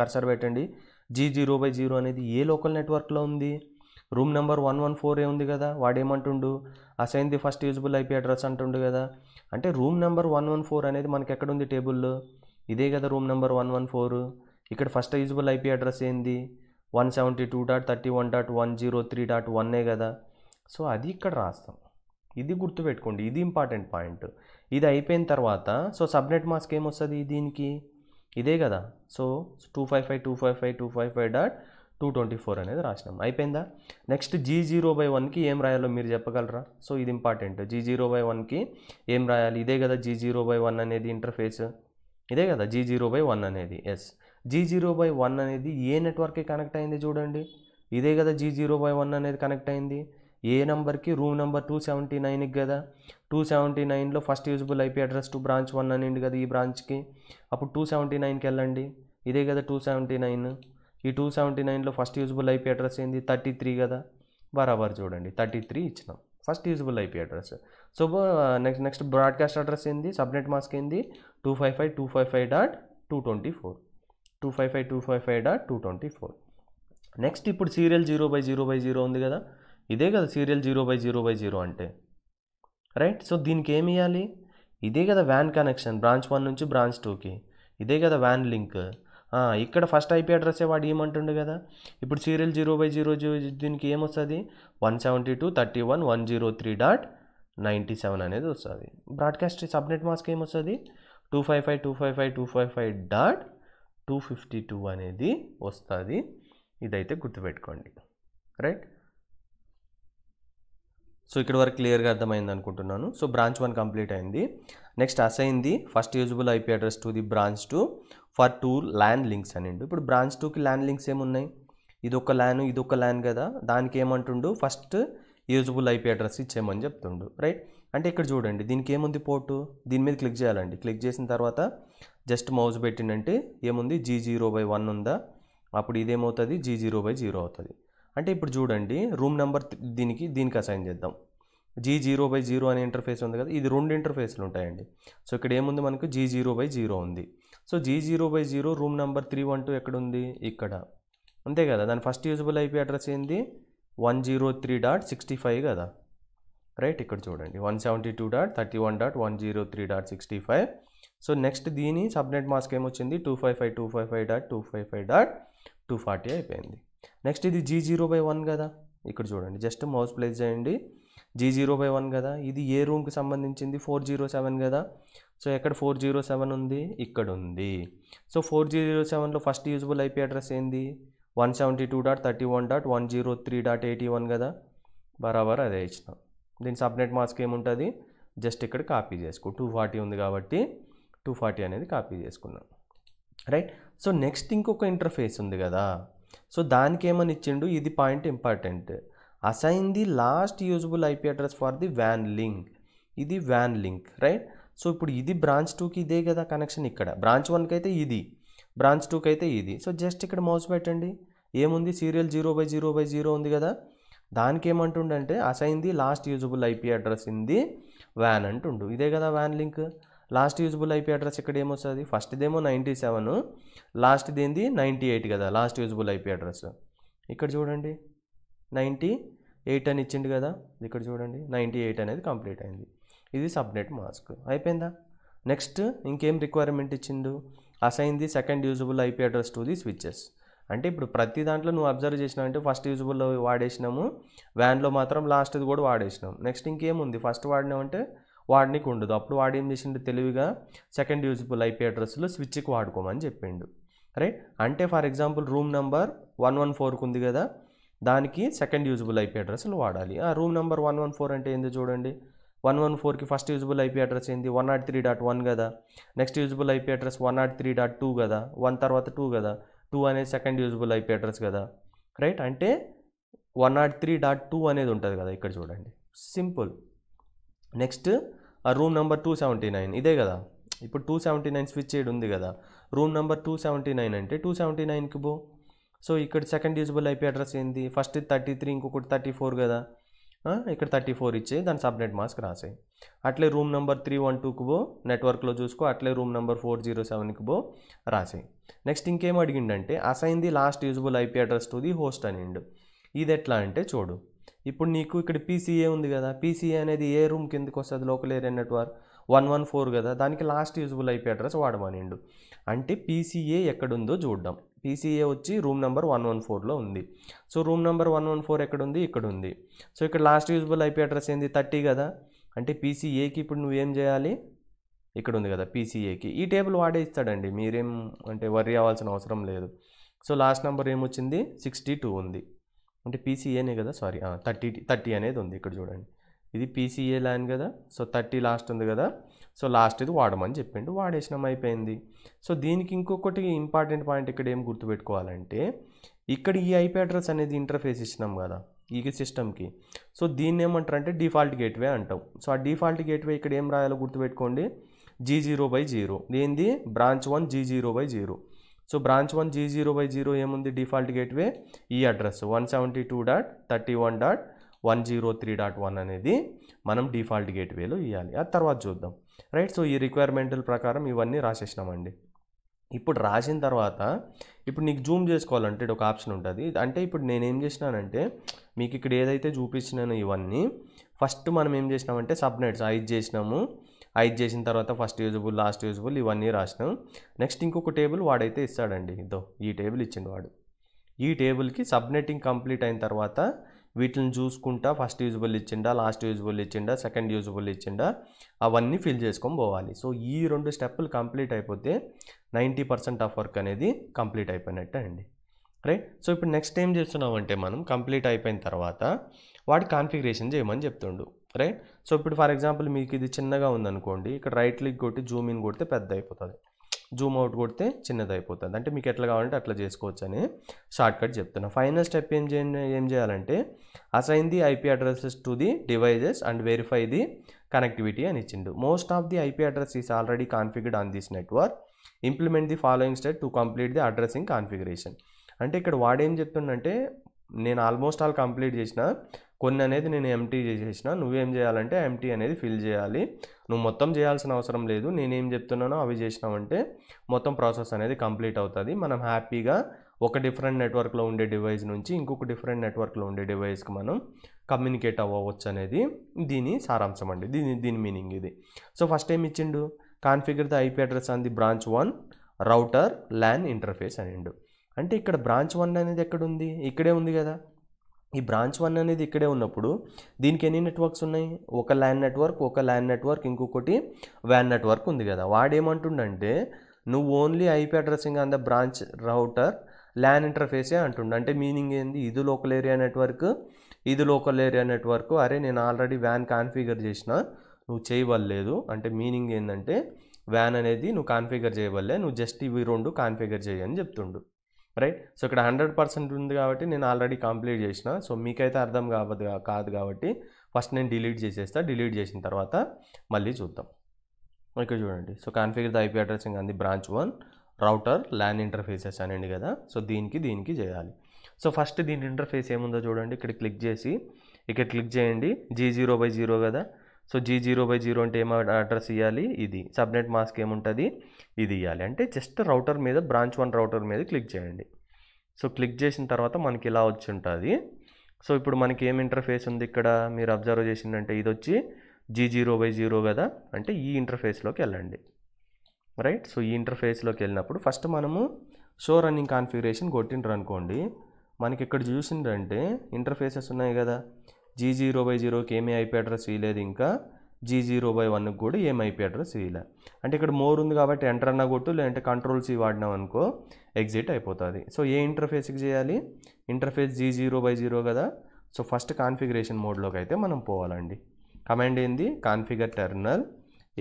కర్సర్ పెట్టండి. G0/0 అనేది ఏ లోకల్ నెట్వర్క్లో ఉంది, రూమ్ నెంబర్ 114 ఉంది కదా. వాడేమంటుండు, assign the first usable IP address అంటుండు కదా. అంటే రూమ్ నెంబర్ 114 అనేది మనకి ఎక్కడుంది టేబుల్లో, ఇదే కదా రూమ్ నెంబర్ 114. ఇక్కడ ఫస్ట్ యూజబుల్ IP అడ్రస్ ఏంది, 172.31.103.1 కదా. సో అది ఇక్కడ రాస్తాం, ఇది గుర్తుపెట్టుకోండి, ఇది ఇంపార్టెంట్ పాయింట్. ఇది అయిపోయిన తర్వాత సో సబ్నెట్ మాస్క్ ఏమొస్తుంది దీనికి, ఇదే కదా. సో 255.255.255.224 అనేది రాసినాం, అయిపోయిందా. నెక్స్ట్ G0/1కి ఏం రాయాలో మీరు చెప్పగలరా. సో ఇది ఇంపార్టెంట్, G0/1కి ఏం రాయాలి, ఇదే కదా G0/1 అనేది ఇంటర్ఫేస్, ఇదే కదా G0/1 అనేది. ఎస్, G0/1 అనేది ఏ నెట్వర్క్కి కనెక్ట్ అయింది చూడండి. ఇదే కదా G0/1 అనేది కనెక్ట్ అయింది ఏ నెంబర్కి, రూమ్ నెంబర్ 279కి కదా. 279లో first usable IP address to branch 1 అనింది కదా ఈ బ్రాంచ్కి. అప్పుడు 279కి వెళ్ళండి. ఇదే కదా 279. ఈ 279లో ఫస్ట్ యూజబుల్ ఐపీ అడ్రస్ ఏంది 33 కదా. బరాబర్ చూడండి 33 ఇచ్చినాం first usable IP address. So next broadcast address ఏంది, సబ్నెట్ మాస్క్ ఏంది 255.255.224 255.255.224. నెక్స్ట్ ఇప్పుడు సీరియల్ 0/0/0 ఉంది కదా. ఇదే కదా సీరియల్ 0/0/0 అంటే, రైట్. సో దీనికి ఏమి ఇవ్వాలి, ఇదే కదా వ్యాన్ కనెక్షన్ బ్రాంచ్ 1 నుంచి బ్రాంచ్ 2కి. ఇదే కదా వ్యాన్ లింక్. ఇక్కడ ఫస్ట్ ఐపీ అడ్రస్సే వాడు ఏమంటుండు కదా. ఇప్పుడు సీరియల్ 0/0/0 దీనికి ఏమొస్తుంది 172.31.103.97 అనేది వస్తుంది. బ్రాడ్కాస్ట్ సబ్నెట్ మాస్క్ ఏమొస్తుంది 255.255.255.252 అనేది వస్తుంది. ఇదైతే గుర్తుపెట్టుకోండి, రైట్. సో ఇక్కడ వరకు క్లియర్గా అర్థమైంది అనుకుంటున్నాను. సో బ్రాంచ్ 1 కంప్లీట్ అయింది. Next assign the first usable IP address to the branch 2 for 2 LAN links అనిండు. ఇప్పుడు బ్రాంచ్ 2కి ల్యాన్ లింక్స్ ఏమున్నాయి, ఇదొక ల్యాన్ కదా. దానికి ఏమంటుండు ఫస్ట్ యూజబుల్ ఐపీ అడ్రస్ ఇచ్చేయమని చెప్తుండు, రైట్. అంటే ఇక్కడ చూడండి దీనికి ఏముంది పోర్టు, దీని మీద క్లిక్ చేయాలండి. క్లిక్ చేసిన తర్వాత జస్ట్ మౌస్ పెట్టిందంటే ఏముంది G0/1 ఉందా, అప్పుడు ఇదేమవుతుంది G0/0 అవుతుంది. అంటే ఇప్పుడు చూడండి రూమ్ నెంబర్ దీనికి అసైన్ చేద్దాం. G0/0 అనే ఇంటర్ఫేస్ ఉంది కదా, ఇది 2 ఇంటర్ఫేస్లు ఉంటాయండి. సో ఇక్కడ ఏముంది మనకు G0/0 ఉంది. సో G0/0 రూమ్ నెంబర్ 312 ఎక్కడ ఉంది, ఇక్కడ, అంతే కదా. దాని ఫస్ట్ యూజబుల్ ఐపీ అడ్రస్ ఏంది 103.65 కదా, రైట్. ఇక్కడ చూడండి 172.31.103.65. సో నెక్స్ట్ దీని సబ్నెట్ మాస్క్ ఏమొచ్చింది 255.255.255.240 అయిపోయింది. నెక్స్ట్ ఇది G0/1 కదా, ఇక్కడ చూడండి జస్ట్ మౌస్ ప్లేస్ చేయండి. G0/1 కదా, ఇది ఏ రూమ్కి సంబంధించింది 407 కదా. సో ఎక్కడ 407 ఉంది, ఇక్కడ ఉంది. సో 407లో ఫస్ట్ యూజబుల్ ఐపీ అడ్రస్ ఏంది 172.31.103.81 కదా. బరాబర్ అదే ఇచ్చినాం. దీని సబ్నెట్ మాస్క్ ఏముంటుంది జస్ట్ ఇక్కడ కాపీ చేసుకో, 240 ఉంది కాబట్టి 240 అనేది కాపీ చేసుకున్నాం, రైట్. సో నెక్స్ట్ ఇంకొక ఇంటర్ఫేస్ ఉంది కదా. సో దానికి ఏమని ఇచ్చిండు, ఇది point important. Assign the last usable IP address for the వ్యాన్ లింక్. ఇది వ్యాన్ లింక్, రైట్. సో ఇప్పుడు ఇది బ్రాంచ్ 2కి ఇదే కదా కనెక్షన్. ఇక్కడ బ్రాంచ్ 1కి అయితే ఇది, బ్రాంచ్ 2కి అయితే ఇది. సో జస్ట్ ఇక్కడ మౌస్ పెట్టండి, ఏముంది సీరియల్ 0/0/0 ఉంది కదా. దానికి ఏమంటుండంటే assign the last usable IP address in the వ్యాన్ అంటుండు. ఇదే కదా వ్యాన్ link. Last usable IP address ఇక్కడ ఏమొస్తుంది, ఫస్ట్ ఇదేమో 97, లాస్ట్ది ఏంది 98 కదా లాస్ట్ యూజబుల్ ఐపీ అడ్రస్. ఇక్కడ చూడండి 98 అని ఇచ్చిండు కదా, ఇక్కడ చూడండి 98 అనేది కంప్లీట్ అయింది. ఇది సబ్నెట్ మాస్క్ అయిపోయిందా. నెక్స్ట్ ఇంకేం రిక్వైర్మెంట్ ఇచ్చిండు, assign the second usable IP address to the switches. అంటే ఇప్పుడు ప్రతి దాంట్లో నువ్వు అబ్జర్వ్ చేసినావు అంటే ఫస్ట్ యూజబుల్ వాడేసినాము, వ్యాన్లో మాత్రం లాస్ట్ది కూడా వాడేసినాం. నెక్స్ట్ ఇంకేముంది ఫస్ట్ వాడినామంటే వాడనీకి ఉండదు. అప్పుడు వాడు ఏం చేసిండు తెలివిగా సెకండ్ యూజబుల్ ఐపీ అడ్రస్లో స్విచ్కి వాడుకోమని చెప్పిండు, రైట్. అంటే ఫర్ ఎగ్జాంపుల్ రూమ్ నెంబర్ 114కి ఉంది కదా, దానికి సెకండ్ యూజబుల్ ఐపీ అడ్రస్లు వాడాలి. ఆ రూమ్ నెంబర్ 114 అంటే ఏంది చూడండి, 114కి ఫస్ట్ యూజబుల్ ఐపీ అడ్రస్ ఏంది 103.1 కదా. నెక్స్ట్ యూజబుల్ ఐపీ అడ్రస్ 103.2 కదా, 1 తర్వాత 2 కదా, 2 అనేది సెకండ్ యూజబుల్ ఐపీ అడ్రస్ కదా, రైట్. అంటే 103.2 అనేది ఉంటుంది కదా ఇక్కడ చూడండి, సింపుల్. నెక్స్ట్ ఆ రూమ్ నెంబర్ 279 ఇదే కదా. ఇప్పుడు 279 స్విచ్ చేయడం ఉంది కదా, రూమ్ నెంబర్ 279 అంటే 279కి పో. సో ఇక్కడ సెకండ్ యూజబుల్ ఐపీ అడ్రస్ ఏంది, ఫస్ట్ 33 ఇంకొకటి 34 కదా, ఇక్కడ 34 ఇచ్చే దాని సబ్నెట్ మాస్క్ రాసాయి. అట్లే రూమ్ నెంబర్ 312కి పో, నెట్వర్క్లో చూసుకో. అట్లే రూమ్ నెంబర్ 407కి పో రాసాయి. నెక్స్ట్ ఇంకేం అడిగిండంటే assign the last usable IP address to the host అనిండు. ఇది ఎట్లా అంటే చూడు, ఇప్పుడు నీకు ఇక్కడ PCA ఉంది కదా, PCA అనేది ఏ రూమ్ కిందకి వస్తుంది, లోకల్ ఏరియా నెట్వర్క్ 114 కదా, దానికి లాస్ట్ యూజబుల్ ఐపీ అడ్రస్ వాడమనిండు. అంటే PCA ఎక్కడుందో చూద్దాం. PCA వచ్చి రూమ్ నెంబర్ 114లో ఉంది. సో రూమ్ నెంబర్ 114 ఎక్కడుంది, ఇక్కడ ఉంది. సో ఇక్కడ లాస్ట్ యూజబుల్ ఐపీ అడ్రస్ ఏంది 30 కదా. అంటే PCAకి ఇప్పుడు నువ్వేం చేయాలి, ఇక్కడ ఉంది కదా PCAకి ఈ టేబుల్ వాడే ఇస్తాడండి, మీరేం అంటే వర్రీ అవ్వాల్సిన అవసరం లేదు. సో లాస్ట్ నెంబర్ ఏమొచ్చింది 62 ఉంది, అంటే PCAనే కదా, సారీ 30 అనేది ఉంది ఇక్కడ చూడండి. ఇది PCA ల్యాన్ కదా, సో 30 లాస్ట్ ఉంది కదా, సో లాస్ట్ ఇది వాడమని చెప్పిండు, వాడేసినాం అయిపోయింది. సో దీనికి ఇంకొకటి ఇంపార్టెంట్ పాయింట్ ఇక్కడ ఏం గుర్తుపెట్టుకోవాలంటే, ఇక్కడ ఈ IP అడ్రస్ అనేది ఇంటర్ఫేస్ ఇచ్చినాం కదా ఈ సిస్టమ్కి, సో దీన్ని ఏమంటారు అంటే డిఫాల్ట్ గేట్వే అంటాం. సో ఆ డిఫాల్ట్ గేట్వే ఇక్కడ ఏం రాయాలో గుర్తుపెట్టుకోండి, G0/0. ఏంది branch 1 G0/0. So branch 1 G0/0 ఏముంది డిఫాల్ట్ గేట్వే, ఈ అడ్రస్ 172.31.103.1 అనేది మనం డిఫాల్ట్ గేట్వేలో ఇవ్వాలి. ఆ తర్వాత చూద్దాం, రైట్. సో ఈ రిక్వైర్మెంట్ల ప్రకారం ఇవన్నీ రాసేసినామండి. ఇప్పుడు రాసిన తర్వాత ఇప్పుడు నీకు జూమ్ చేసుకోవాలంటే ఒక ఆప్షన్ ఉంటుంది. అంటే ఇప్పుడు నేనేం చేసినానంటే మీకు ఇక్కడ ఏదైతే చూపించినానో ఇవన్నీ ఫస్ట్ మనం ఏం చేసినామంటే సబ్నెట్స్ 5 చేసినాము. 5 చేసిన తర్వాత ఫస్ట్ యూజబుల్, లాస్ట్ యూజబుల్ ఇవన్నీ రాసినాం. నెక్స్ట్ ఇంకొక టేబుల్ వాడైతే ఇస్తాడండి, ఇదో ఈ టేబుల్ ఇచ్చిండు వాడు. ఈ టేబుల్కి సబ్నెట్టింగ్ కంప్లీట్ అయిన తర్వాత వీటిని చూసుకుంటా ఫస్ట్ యూజబుల్ ఇచ్చిండా, లాస్ట్ యూజబుల్ ఇచ్చిండా, సెకండ్ యూజబుల్ ఇచ్చిండా, అవన్నీ ఫిల్ చేసుకొని పోవాలి. సో ఈ 2 స్టెప్పులు కంప్లీట్ అయిపోతే 90% ఆఫ్ వర్క్ అనేది కంప్లీట్ అయిపోయినట్టే అండి, రైట్. సో ఇప్పుడు నెక్స్ట్ ఏం చేస్తున్నామంటే మనం కంప్లీట్ అయిపోయిన తర్వాత వాడి కాన్ఫిగరేషన్ చేయమని చెప్తుండు, రైట్. సో ఇప్పుడు ఫర్ ఎగ్జాంపుల్ మీకు ఇది చిన్నగా ఉందనుకోండి, ఇక్కడ రైట్ క్లిక్ కొట్టి జూమ్ ఇన్ కొడితే పెద్ద అయిపోతుంది, జూమ్ అవుట్ కొడితే చిన్నది అయిపోతుంది. అంటే మీకు ఎట్లా కావాలంటే అట్లా చేసుకోవచ్చు అని షార్ట్ కట్ చెప్తున్నా. ఫైనల్ స్టెప్ ఏం చేయాలంటే assign the IP addresses to the devices and verify the connectivity అని ఇచ్చిండు. Most of the IP address is already configured on this network. Implement the following step to complete the addressing configuration. అంటే ఇక్కడ వాడేం చెప్తుండంటే నేను almost all complete చేసిన, కొన్ని అనేది నేను ఎంటీ చేసేసిన, నువ్వేం చేయాలంటే ఎంటీ అనేది ఫిల్ చేయాలి, నువ్వు మొత్తం చేయాల్సిన అవసరం లేదు, నేనేం చెప్తున్నానో అవి చేసినామంటే మొత్తం ప్రాసెస్ అనేది కంప్లీట్ అవుతుంది. మనం హ్యాపీగా ఒక డిఫరెంట్ నెట్వర్క్లో ఉండే డివైస్ నుంచి ఇంకొక డిఫరెంట్ నెట్వర్క్లో ఉండే డివైస్కి మనం కమ్యూనికేట్ అవ్వచ్చు అనేది దీని సారాంశం అండి, దీని మీనింగ్ ఇది. సో ఫస్ట్ ఏం ఇచ్చిండు, configure the IP address on the branch 1 router LAN interface అనిండు. అంటే ఇక్కడ బ్రాంచ్ 1 అనేది ఎక్కడ ఉంది, ఇక్కడే ఉంది కదా. ఈ బ్రాంచ్ 1 అనేది ఇక్కడే ఉన్నప్పుడు దీనికి ఎన్ని నెట్వర్క్స్ ఉన్నాయి, ఒక ల్యాన్ నెట్వర్క్, ఇంకొకటి వ్యాన్ నెట్వర్క్ ఉంది కదా. వాడేమంటుండంటే నువ్వు only IP addressing on the branch router LAN ఇంటర్ఫేసే అంటుండ. అంటే మీనింగ్ ఏంది, ఇది లోకల్ ఏరియా నెట్వర్క్, ఇది లోకల్ ఏరియా నెట్వర్క్. అరే నేను ఆల్రెడీ వ్యాన్ కాన్ఫిగర్ చేసిన, నువ్వు చేయవలేదు. అంటే మీనింగ్ ఏంటంటే వ్యాన్ అనేది నువ్వు కాన్ఫిగర్ చేయవల్లే, నువ్వు జస్ట్ ఇవి 2 కాన్ఫిగర్ చేయని చెప్తుండు, రైట్. సో ఇక్కడ 100% ఉంది కాబట్టి నేను ఆల్రెడీ కంప్లీట్ చేసిన. సో మీకైతే అర్థం కాదు కాబట్టి ఫస్ట్ నేను డిలీట్ చేసేస్తా. డిలీట్ చేసిన తర్వాత మళ్ళీ చూద్దాం. ఇక్కడ చూడండి, so configure the IP addressing on the branch 1 router LAN interfaces అనండి కదా. సో దీనికి చేయాలి. సో ఫస్ట్ దీని ఇంటర్ఫేస్ ఏముందో చూడండి, ఇక్కడ క్లిక్ చేసి ఇక్కడ క్లిక్ చేయండి. G0/0 కదా. సో G0/0 అంటే ఏం అడ్రస్ ఇవ్వాలి, ఇది సబ్నెట్ మాస్క్ ఏముంటుంది ఇది ఇవ్వాలి. అంటే జస్ట్ రౌటర్ మీద బ్రాంచ్ 1 రౌటర్ మీద క్లిక్ చేయండి. సో క్లిక్ చేసిన తర్వాత మనకి ఇలా వచ్చి ఉంటుంది. సో ఇప్పుడు మనకి ఏం ఇంటర్ఫేస్ ఉంది ఇక్కడ మీరు అబ్జర్వ్ చేసిందంటే ఇది వచ్చి G0/0 కదా. అంటే ఈ ఇంటర్ఫేస్లోకి వెళ్ళండి, రైట్. సో ఈ ఇంటర్ఫేస్లోకి వెళ్ళినప్పుడు ఫస్ట్ మనము షో రన్నింగ్ కాన్ఫిగరేషన్ కొట్టిండ్రు అనుకోండి, మనకి ఇక్కడ చూసిండ్రంటే ఇంటర్ఫేసెస్ ఉన్నాయి కదా. G0/0కి ఏమీ IP అడ్రస్ ఇవ్వలేదు, ఇంకా G0/1కి కూడా ఏం IP అడ్రస్ ఇవ్వలేదు. అంటే ఇక్కడ మోర్ ఉంది కాబట్టి ఎంటర్ అన్న కొట్టు, లేదంటే Ctrl+C వాడినాం అనుకో ఎగ్జిట్ అయిపోతుంది. సో ఏ ఇంటర్ఫేస్కి చేయాలి, ఇంటర్ఫేస్ G0/0 కదా. సో ఫస్ట్ కాన్ఫిగరేషన్ మోడ్లోకి అయితే మనం పోవాలండి. కమాండ్ ఏంది, కాన్ఫిగర్ టెర్మినల్.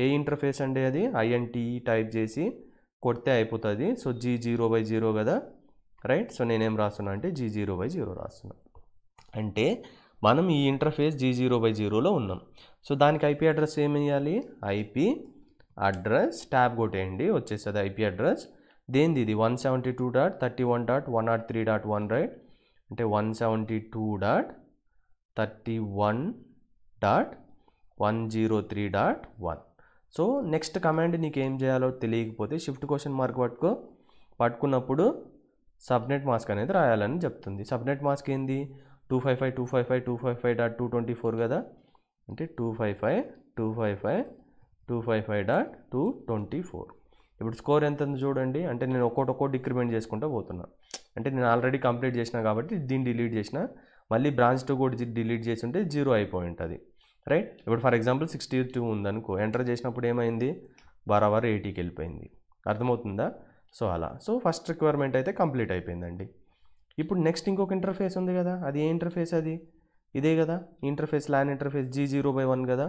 ఏ ఇంటర్ఫేస్ అండి అది, INTE టైప్ చేసి కొడితే అయిపోతుంది. సో G0/0 కదా, రైట్. సో నేనేం రాస్తున్నా అంటే G0/0 రాస్తున్నా. అంటే మనం ఈ ఇంటర్ఫేస్ G0/0లో ఉన్నాం. సో దానికి IP అడ్రస్ ఏమి ఇవ్వాలి, IP అడ్రస్ ట్యాబ్ కొట్టేయండి, వచ్చేస్తుంది IP అడ్రస్. దేనిది ఇది 172.31.103.1 రైట్. అంటే 172.31.103.1. సో నెక్స్ట్ కమాండ్ నీకు ఏం చేయాలో తెలియకపోతే $? పట్టుకున్నప్పుడు సబ్నెట్ మాస్క్ అనేది రాయాలని చెప్తుంది. సబ్నెట్ మాస్క్ ఏంది 255.255.255.224 కదా. అంటే 255.255.255.224. ఇప్పుడు స్కోర్ ఎంత ఉంది చూడండి. అంటే నేను ఒక్కొక్కటి డిక్రిమెంట్ చేసుకుంటూ పోతున్నా. అంటే నేను ఆల్రెడీ కంప్లీట్ చేసిన కాబట్టి దీన్ని డిలీట్ చేసిన, మళ్ళీ బ్రాంచ్ 2 కూడా డిలీట్ చేసి ఉంటే 0 అయిపోయి ఉంటుంది, రైట్. ఇప్పుడు ఫర్ ఎగ్జాంపుల్ 62 ఉందనుకో, ఎంటర్ చేసినప్పుడు ఏమైంది, బరాబర్ 80కి వెళ్ళిపోయింది. అర్థమవుతుందా. సో అలా. సో ఫస్ట్ రిక్వైర్మెంట్ అయితే కంప్లీట్ అయిపోయిందండి. ఇప్పుడు నెక్స్ట్ ఇంకొక ఇంటర్ఫేస్ ఉంది కదా, అది ఏ ఇంటర్ఫేస్, అది ఇదే కదా ఇంటర్ఫేస్ LAN ఇంటర్ఫేస్ G0/1 కదా.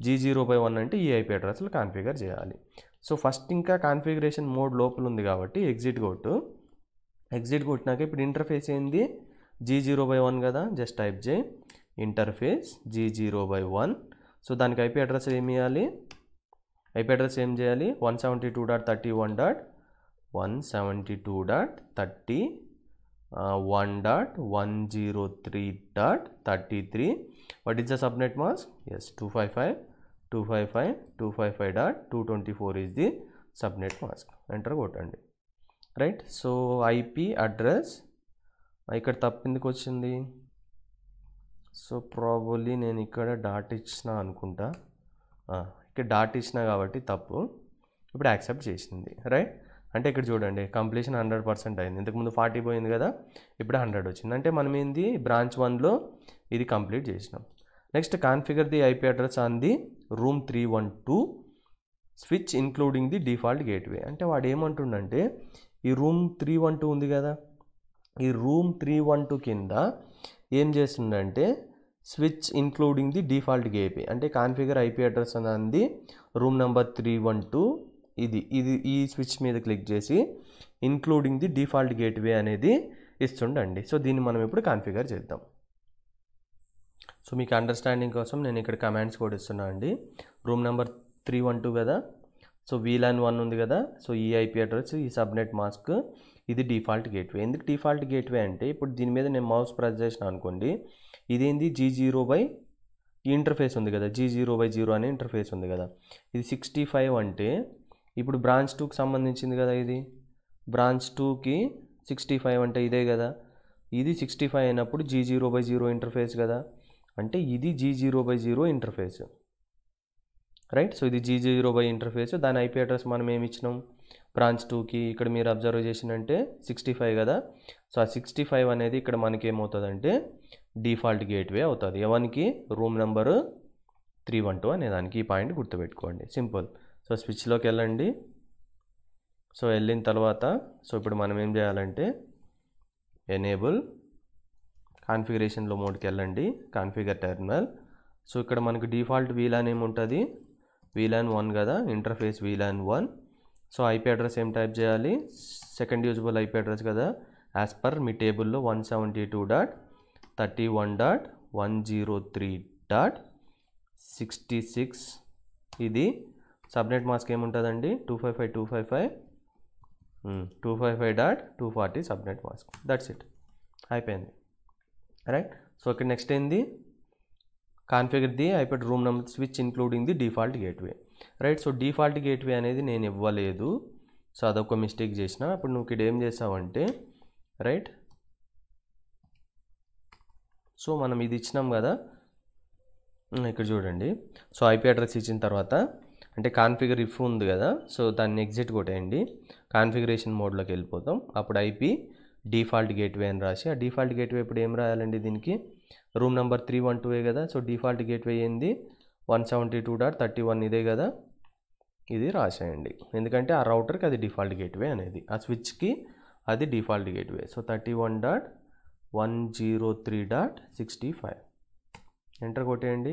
G0/1 అంటే ఈ IP అడ్రస్లు కాన్ఫిగర్ చేయాలి. సో ఫస్ట్ ఇంకా కాన్ఫిగరేషన్ మోడ్ లోపల ఉంది కాబట్టి ఎగ్జిట్ కొట్టినాక ఇప్పుడు ఇంటర్ఫేస్ ఏంది G0/1 కదా. జస్ట్ టైప్ చేయి ఇంటర్ఫేస్ G0/1. సో దానికి IP అడ్రస్ ఏం చేయాలి, IP అడ్రస్ ఏం చేయాలి 172.31.103.33. What is the subnet mask? Yes, 255.255.254 is the subnet mask. Enter కొట్టండి. రైట్. సో IP అడ్రస్ ఇక్కడ తప్పు ఎందుకు వచ్చింది? సో ప్రాబబ్లీ నేను ఇక్కడ డాట్ ఇచ్చిన అనుకుంటా. ఇక్కడ డాట్ ఇచ్చిన కాబట్టి తప్పు. ఇప్పుడు యాక్సెప్ట్ చేసింది. రైట్. అంటే ఇక్కడ చూడండి కంప్లీషన్ 100% అయింది. ఇంతకుముందు 40 పోయింది కదా, ఇప్పుడు 100 వచ్చింది. అంటే మనం ఏంది బ్రాంచ్ 1లో ఇది కంప్లీట్ చేసినాం. Next configure the IP address on the room 312 switch including the default gateway. అంటే వాడు ఏమంటుండంటే ఈ రూమ్ 312 ఉంది కదా, ఈ రూమ్ 312 కింద ఏం చేస్తుందంటే switch including the default gateway. అంటే కాన్ఫిగర్ IP అడ్రస్ అనేది రూమ్ నెంబర్ 312 ఇది ఈ స్విచ్ మీద క్లిక్ చేసి ఇన్క్లూడింగ్ ది డిఫాల్ట్ గేట్వే అనేది ఇస్తుండండి. సో దీన్ని మనం ఇప్పుడు కాన్ఫిగర్ చేద్దాం. సో మీకు అండర్స్టాండింగ్ కోసం నేను ఇక్కడ కమాండ్స్ కూడా ఇస్తున్నా అండి. రూమ్ నెంబర్ 312 కదా, సో VLAN 1 ఉంది కదా, సో ఈ IP అడ్రస్ ఈ సబ్నెట్ మాస్క్ ఇది డిఫాల్ట్ గేట్వే. ఎందుకు డిఫాల్ట్ గేట్వే అంటే ఇప్పుడు దీని మీద నేను మౌస్ ప్రెస్ చేసిన అనుకోండి, ఇదేంది G0 ఈ ఇంటర్ఫేస్ ఉంది కదా, G0/0 అనే ఇంటర్ఫేస్ ఉంది కదా, ఇది 65 అంటే ఇప్పుడు బ్రాంచ్ 2కి సంబంధించింది కదా, ఇది బ్రాంచ్ 2కి 65 అంటే ఇదే కదా, ఇది 65 అయినప్పుడు G0/0 ఇంటర్ఫేస్ కదా, అంటే ఇది G0/0 ఇంటర్ఫేస్. రైట్. సో ఇది G0 ఇంటర్ఫేస్, దాని IP అడ్రస్ మనం ఏమి ఇచ్చినాం బ్రాంచ్ 2కి. ఇక్కడ మీరు అబ్జర్వ్ చేసినంటే 65 కదా, సో ఆ 65 అనేది ఇక్కడ మనకి ఏమవుతుందంటే డిఫాల్ట్ గేట్వే అవుతుంది. ఎవరికి రూమ్ నెంబరు 312 అనే దానికి. ఈ పాయింట్ గుర్తుపెట్టుకోండి, సింపుల్. సో స్విచ్లోకి వెళ్ళండి. సో వెళ్ళిన తర్వాత సో ఇప్పుడు మనం ఏం చేయాలంటే ఎనేబుల్ కాన్ఫిగరేషన్లో మోడ్కి వెళ్ళండి, కాన్ఫిగర్ టెర్మినల్. సో ఇక్కడ మనకు డిఫాల్ట్ VLAN ఏముంటుంది, VLAN 1 కదా, interface VLAN 1. So IP address ఏం టైప్ చేయాలి, సెకండ్ యూజబుల్ IP అడ్రస్ కదా, యాజ్ పర్ మీ టేబుల్లో 172.31.103.66. ఇది సబ్నెట్ మాస్క్ ఏముంటుందండి 255.240 సబ్నెట్ మాస్క్. దట్స్ ఇట్, అయిపోయింది. రైట్. సో ఇక్కడ నెక్స్ట్ ఏంది configure the IP room number switch including the default gateway. Right. So default gateway అనేది నేను ఇవ్వలేదు, సో అదొక మిస్టేక్ చేసిన. ఇప్పుడు నువ్వు ఇక్కడ ఏం చేసావంటే రైట్, సో మనం ఇది ఇచ్చినాం కదా, ఇక్కడ చూడండి. సో IP అడ్రస్ ఇచ్చిన తర్వాత అంటే కాన్ఫిగర్ ఇఫ్ ఉంది కదా, సో దాన్ని ఎగ్జిట్ కొట్టేయండి, కాన్ఫిగరేషన్ మోడ్లోకి వెళ్ళిపోతాం. అప్పుడు IP డిఫాల్ట్ గేట్వే అని రాసి, ఆ డిఫాల్ట్ గేట్వే ఇప్పుడు ఏం రాయాలండి దీనికి రూమ్ నెంబర్ 312 కదా, సో డిఫాల్ట్ గేట్వే ఏంది 172.31 ఇదే కదా, ఇది రాసేయండి. ఎందుకంటే ఆ రౌటర్కి అది డిఫాల్ట్ గేట్వే అనేది, ఆ స్విచ్కి అది డిఫాల్ట్ గేట్వే. సో 31.103.65 ఎంటర్ కొట్టేయండి.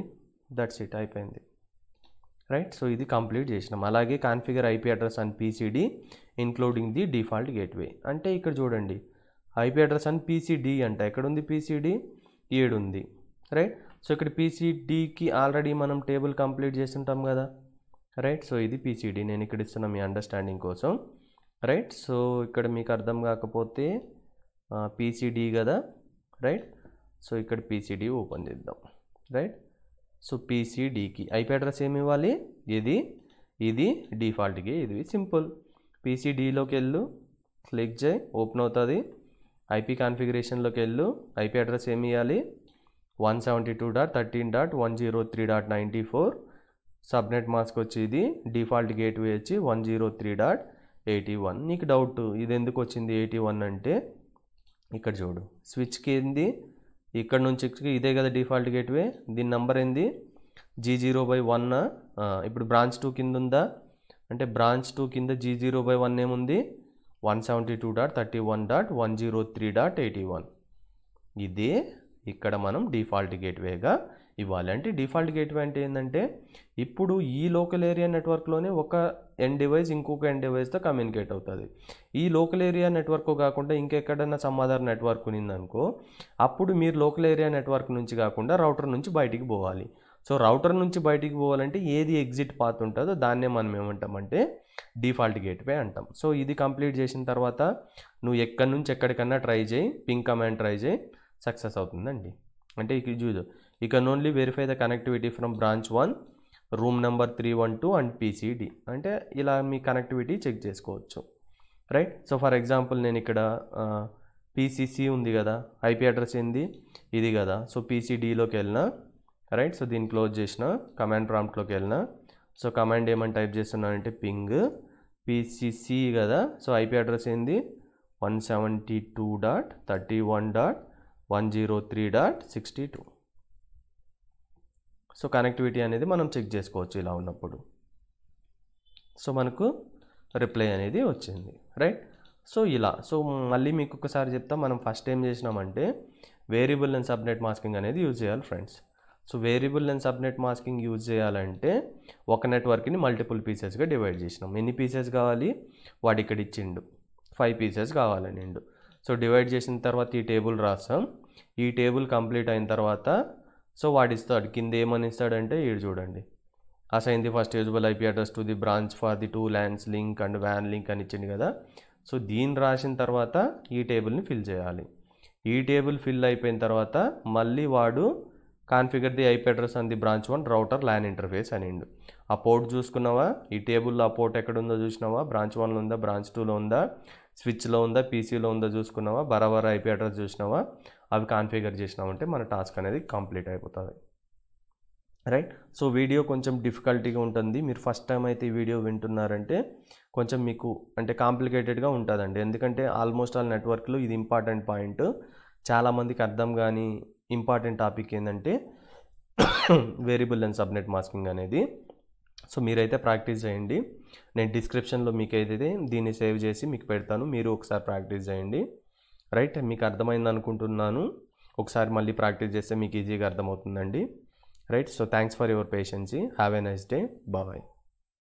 దట్స్ ఇట్, అయిపోయింది. రైట్. సో ఇది కంప్లీట్ చేసినాం. అలాగే configure IP address and PCD including the default gateway. అంటే ఇక్కడ చూడండి IP అడ్రస్ అండ్ PCD అంట, ఎక్కడ ఉంది PCD, 7 ఉంది. రైట్. సో ఇక్కడ PCDకి ఆల్రెడీ మనం టేబుల్ కంప్లీట్ చేస్తుంటాం కదా. రైట్. సో ఇది PCD నేను ఇక్కడ ఇస్తున్నా మీ అండర్స్టాండింగ్ కోసం. రైట్. సో ఇక్కడ మీకు అర్థం కాకపోతే PCD కదా. రైట్. సో ఇక్కడ PCD ఓపెన్ చేద్దాం. రైట్. సో PCDకి IP అడ్రస్ ఏమి ఇవ్వాలి, ఇది డిఫాల్ట్కి, ఇది సింపుల్. PCDలోకి వెళ్ళు, క్లిక్ చేయి, ఓపెన్ అవుతుంది. IP కాన్ఫిగరేషన్లోకి వెళ్ళు, IP అడ్రస్ ఏమి ఇవ్వాలి 172.13.103.94. సబ్నెట్ మాస్క్ వచ్చి ఇది డిఫాల్ట్ గేట్వే వచ్చి 103.81. నీకు డౌట్ ఇది ఎందుకు వచ్చింది 81 అంటే ఇక్కడ చూడు, స్విచ్కి ఏంది ఇక్కడ నుంచి ఇదే కదా డిఫాల్ట్ గేట్వే, దీని నెంబర్ ఏంది G0/1. ఇప్పుడు బ్రాంచ్ 2 కింద ఉందా అంటే బ్రాంచ్ 2 కింద G0/1 ఏముంది 172.31.103.81. ఇక్కడ మనం డిఫాల్ట్ గేట్వేగా ఇవ్వాలి. అంటే డిఫాల్ట్ గేట్వే అంటే ఏంటంటే ఇప్పుడు ఈ లోకల్ ఏరియా నెట్వర్క్లోనే ఒక ఎండ్ డివైస్ ఇంకొక ఎండ్ డివైస్తో కమ్యూనికేట్ అవుతుంది. ఈ లోకల్ ఏరియా నెట్వర్క్ కాకుండా ఇంకెక్కడైనా సమ్ అదర్ నెట్వర్క్ ఉన్నదనుకో అప్పుడు మీరు లోకల్ ఏరియా నెట్వర్క్ నుంచి కాకుండా రౌటర్ నుంచి బయటికి పోవాలి. సో రౌటర్ నుంచి బయటికి పోవాలంటే ఏది ఎగ్జిట్ పాత్ ఉంటుందో దాన్నే మనం ఏమంటామంటే డిఫాల్ట్ గేట్వే అంటాం. సో ఇది కంప్లీట్ చేసిన తర్వాత నువ్వు ఎక్కడి నుంచి ఎక్కడికన్నా ట్రై చేయి, పింగ్ కమాండ్ ట్రై చేయి, సక్సెస్ అవుతుందండి. అంటే ఇక చూడు, you can only verify the connectivity from branch 1 room number 312 and PCD. అంటే ఇలా మీ కనెక్టివిటీ చెక్ చేసుకోవచ్చు, రైట్. సో ఫర్ ఎగ్జాంపుల్ నేను ఇక్కడ పీసీసీ ఉంది కదా, ఐపీ అడ్రస్ ఏంది ఇది కదా. సో పీసీడీలోకి వెళ్ళినా, రైట్. సో దీన్ని క్లోజ్ చేసిన, కమాండ్ ప్రాంప్ట్లోకి వెళ్ళినా. సో కమాండ్ ఏమని టైప్ చేస్తున్నానంటే పింగ్ పీసీసీ కదా. సో ఐపీ అడ్రస్ ఏంది 172.31.103.62. సో కనెక్టివిటీ అనేది మనం చెక్ చేసుకోవచ్చు ఇలా ఉన్నప్పుడు. సో మనకు రిప్లై అనేది వచ్చింది, రైట్. సో ఇలా. సో మళ్ళీ మీకు ఒకసారి చెప్తా, మనం ఫస్ట్ ఏం చేసినామంటే వేరియబుల్ అండ్ సబ్నెట్ మాస్కింగ్ అనేది యూజ్ చేయాలి friends. So variable and subnet masking use చేయాలంటే ఒక నెట్వర్క్ని మల్టిపుల్ పీసెస్గా డివైడ్ చేసినాం. ఎన్ని పీసెస్ కావాలి, వాడు ఇక్కడ ఇచ్చిండు 5 పీసెస్ కావాలనిండు. సో డివైడ్ చేసిన తర్వాత ఈ టేబుల్ రాస్తాం. ఈ టేబుల్ కంప్లీట్ అయిన తర్వాత సో వాడు ఇస్తాడు, కింద ఏమని ఇస్తాడంటే ఈడు చూడండి, assign the first usable IP address to the branch for the 2 LANs link and van link అని ఇచ్చింది కదా. సో దీన్ని రాసిన తర్వాత ఈ టేబుల్ని ఫిల్ చేయాలి. ఈ టేబుల్ ఫిల్ అయిపోయిన తర్వాత మళ్ళీ వాడు configure the IP address on the branch 1 router LAN interface అనిండు. ఆ పోర్ట్ చూసుకున్నావా, ఈ టేబుల్లో ఆ పోర్ట్ ఎక్కడుందో చూసినావా, బ్రాంచ్ 1లో ఉందా, బ్రాంచ్ 2లో ఉందా, స్విచ్లో ఉందా, పీసీలో ఉందా చూసుకున్నావా, బరాబర్ ఐపీ అడ్రస్ చూసినావా, అవి కాన్ఫిగర్ చేసినామంటే మన టాస్క్ అనేది కంప్లీట్ అయిపోతుంది, రైట్. సో వీడియో కొంచెం డిఫికల్టీగా ఉంటుంది. మీరు ఫస్ట్ టైం అయితే ఈ వీడియో వింటున్నారంటే కొంచెం మీకు అంటే కాంప్లికేటెడ్గా ఉంటుందండి. ఎందుకంటే ఆల్మోస్ట్ ఆల్ నెట్వర్క్లో ఇది ఇంపార్టెంట్ పాయింట్. చాలామందికి అర్థం కానీ ఇంపార్టెంట్ టాపిక్ ఏంటంటే వేరియబుల్ అండ్ సబ్నెట్ మాస్కింగ్ అనేది. సో మీరైతే ప్రాక్టీస్ చేయండి. నేను డిస్క్రిప్షన్లో మీకు అయితే దీన్ని సేవ్ చేసి మీకు పెడతాను, మీరు ఒకసారి ప్రాక్టీస్ చేయండి, రైట్. మీకు అర్థమైంది అనుకుంటున్నాను. ఒకసారి మళ్ళీ ప్రాక్టీస్ చేస్తే మీకు ఈజీగా అర్థమవుతుందండి, right. So thanks for your patience. Have a nice day. Bye.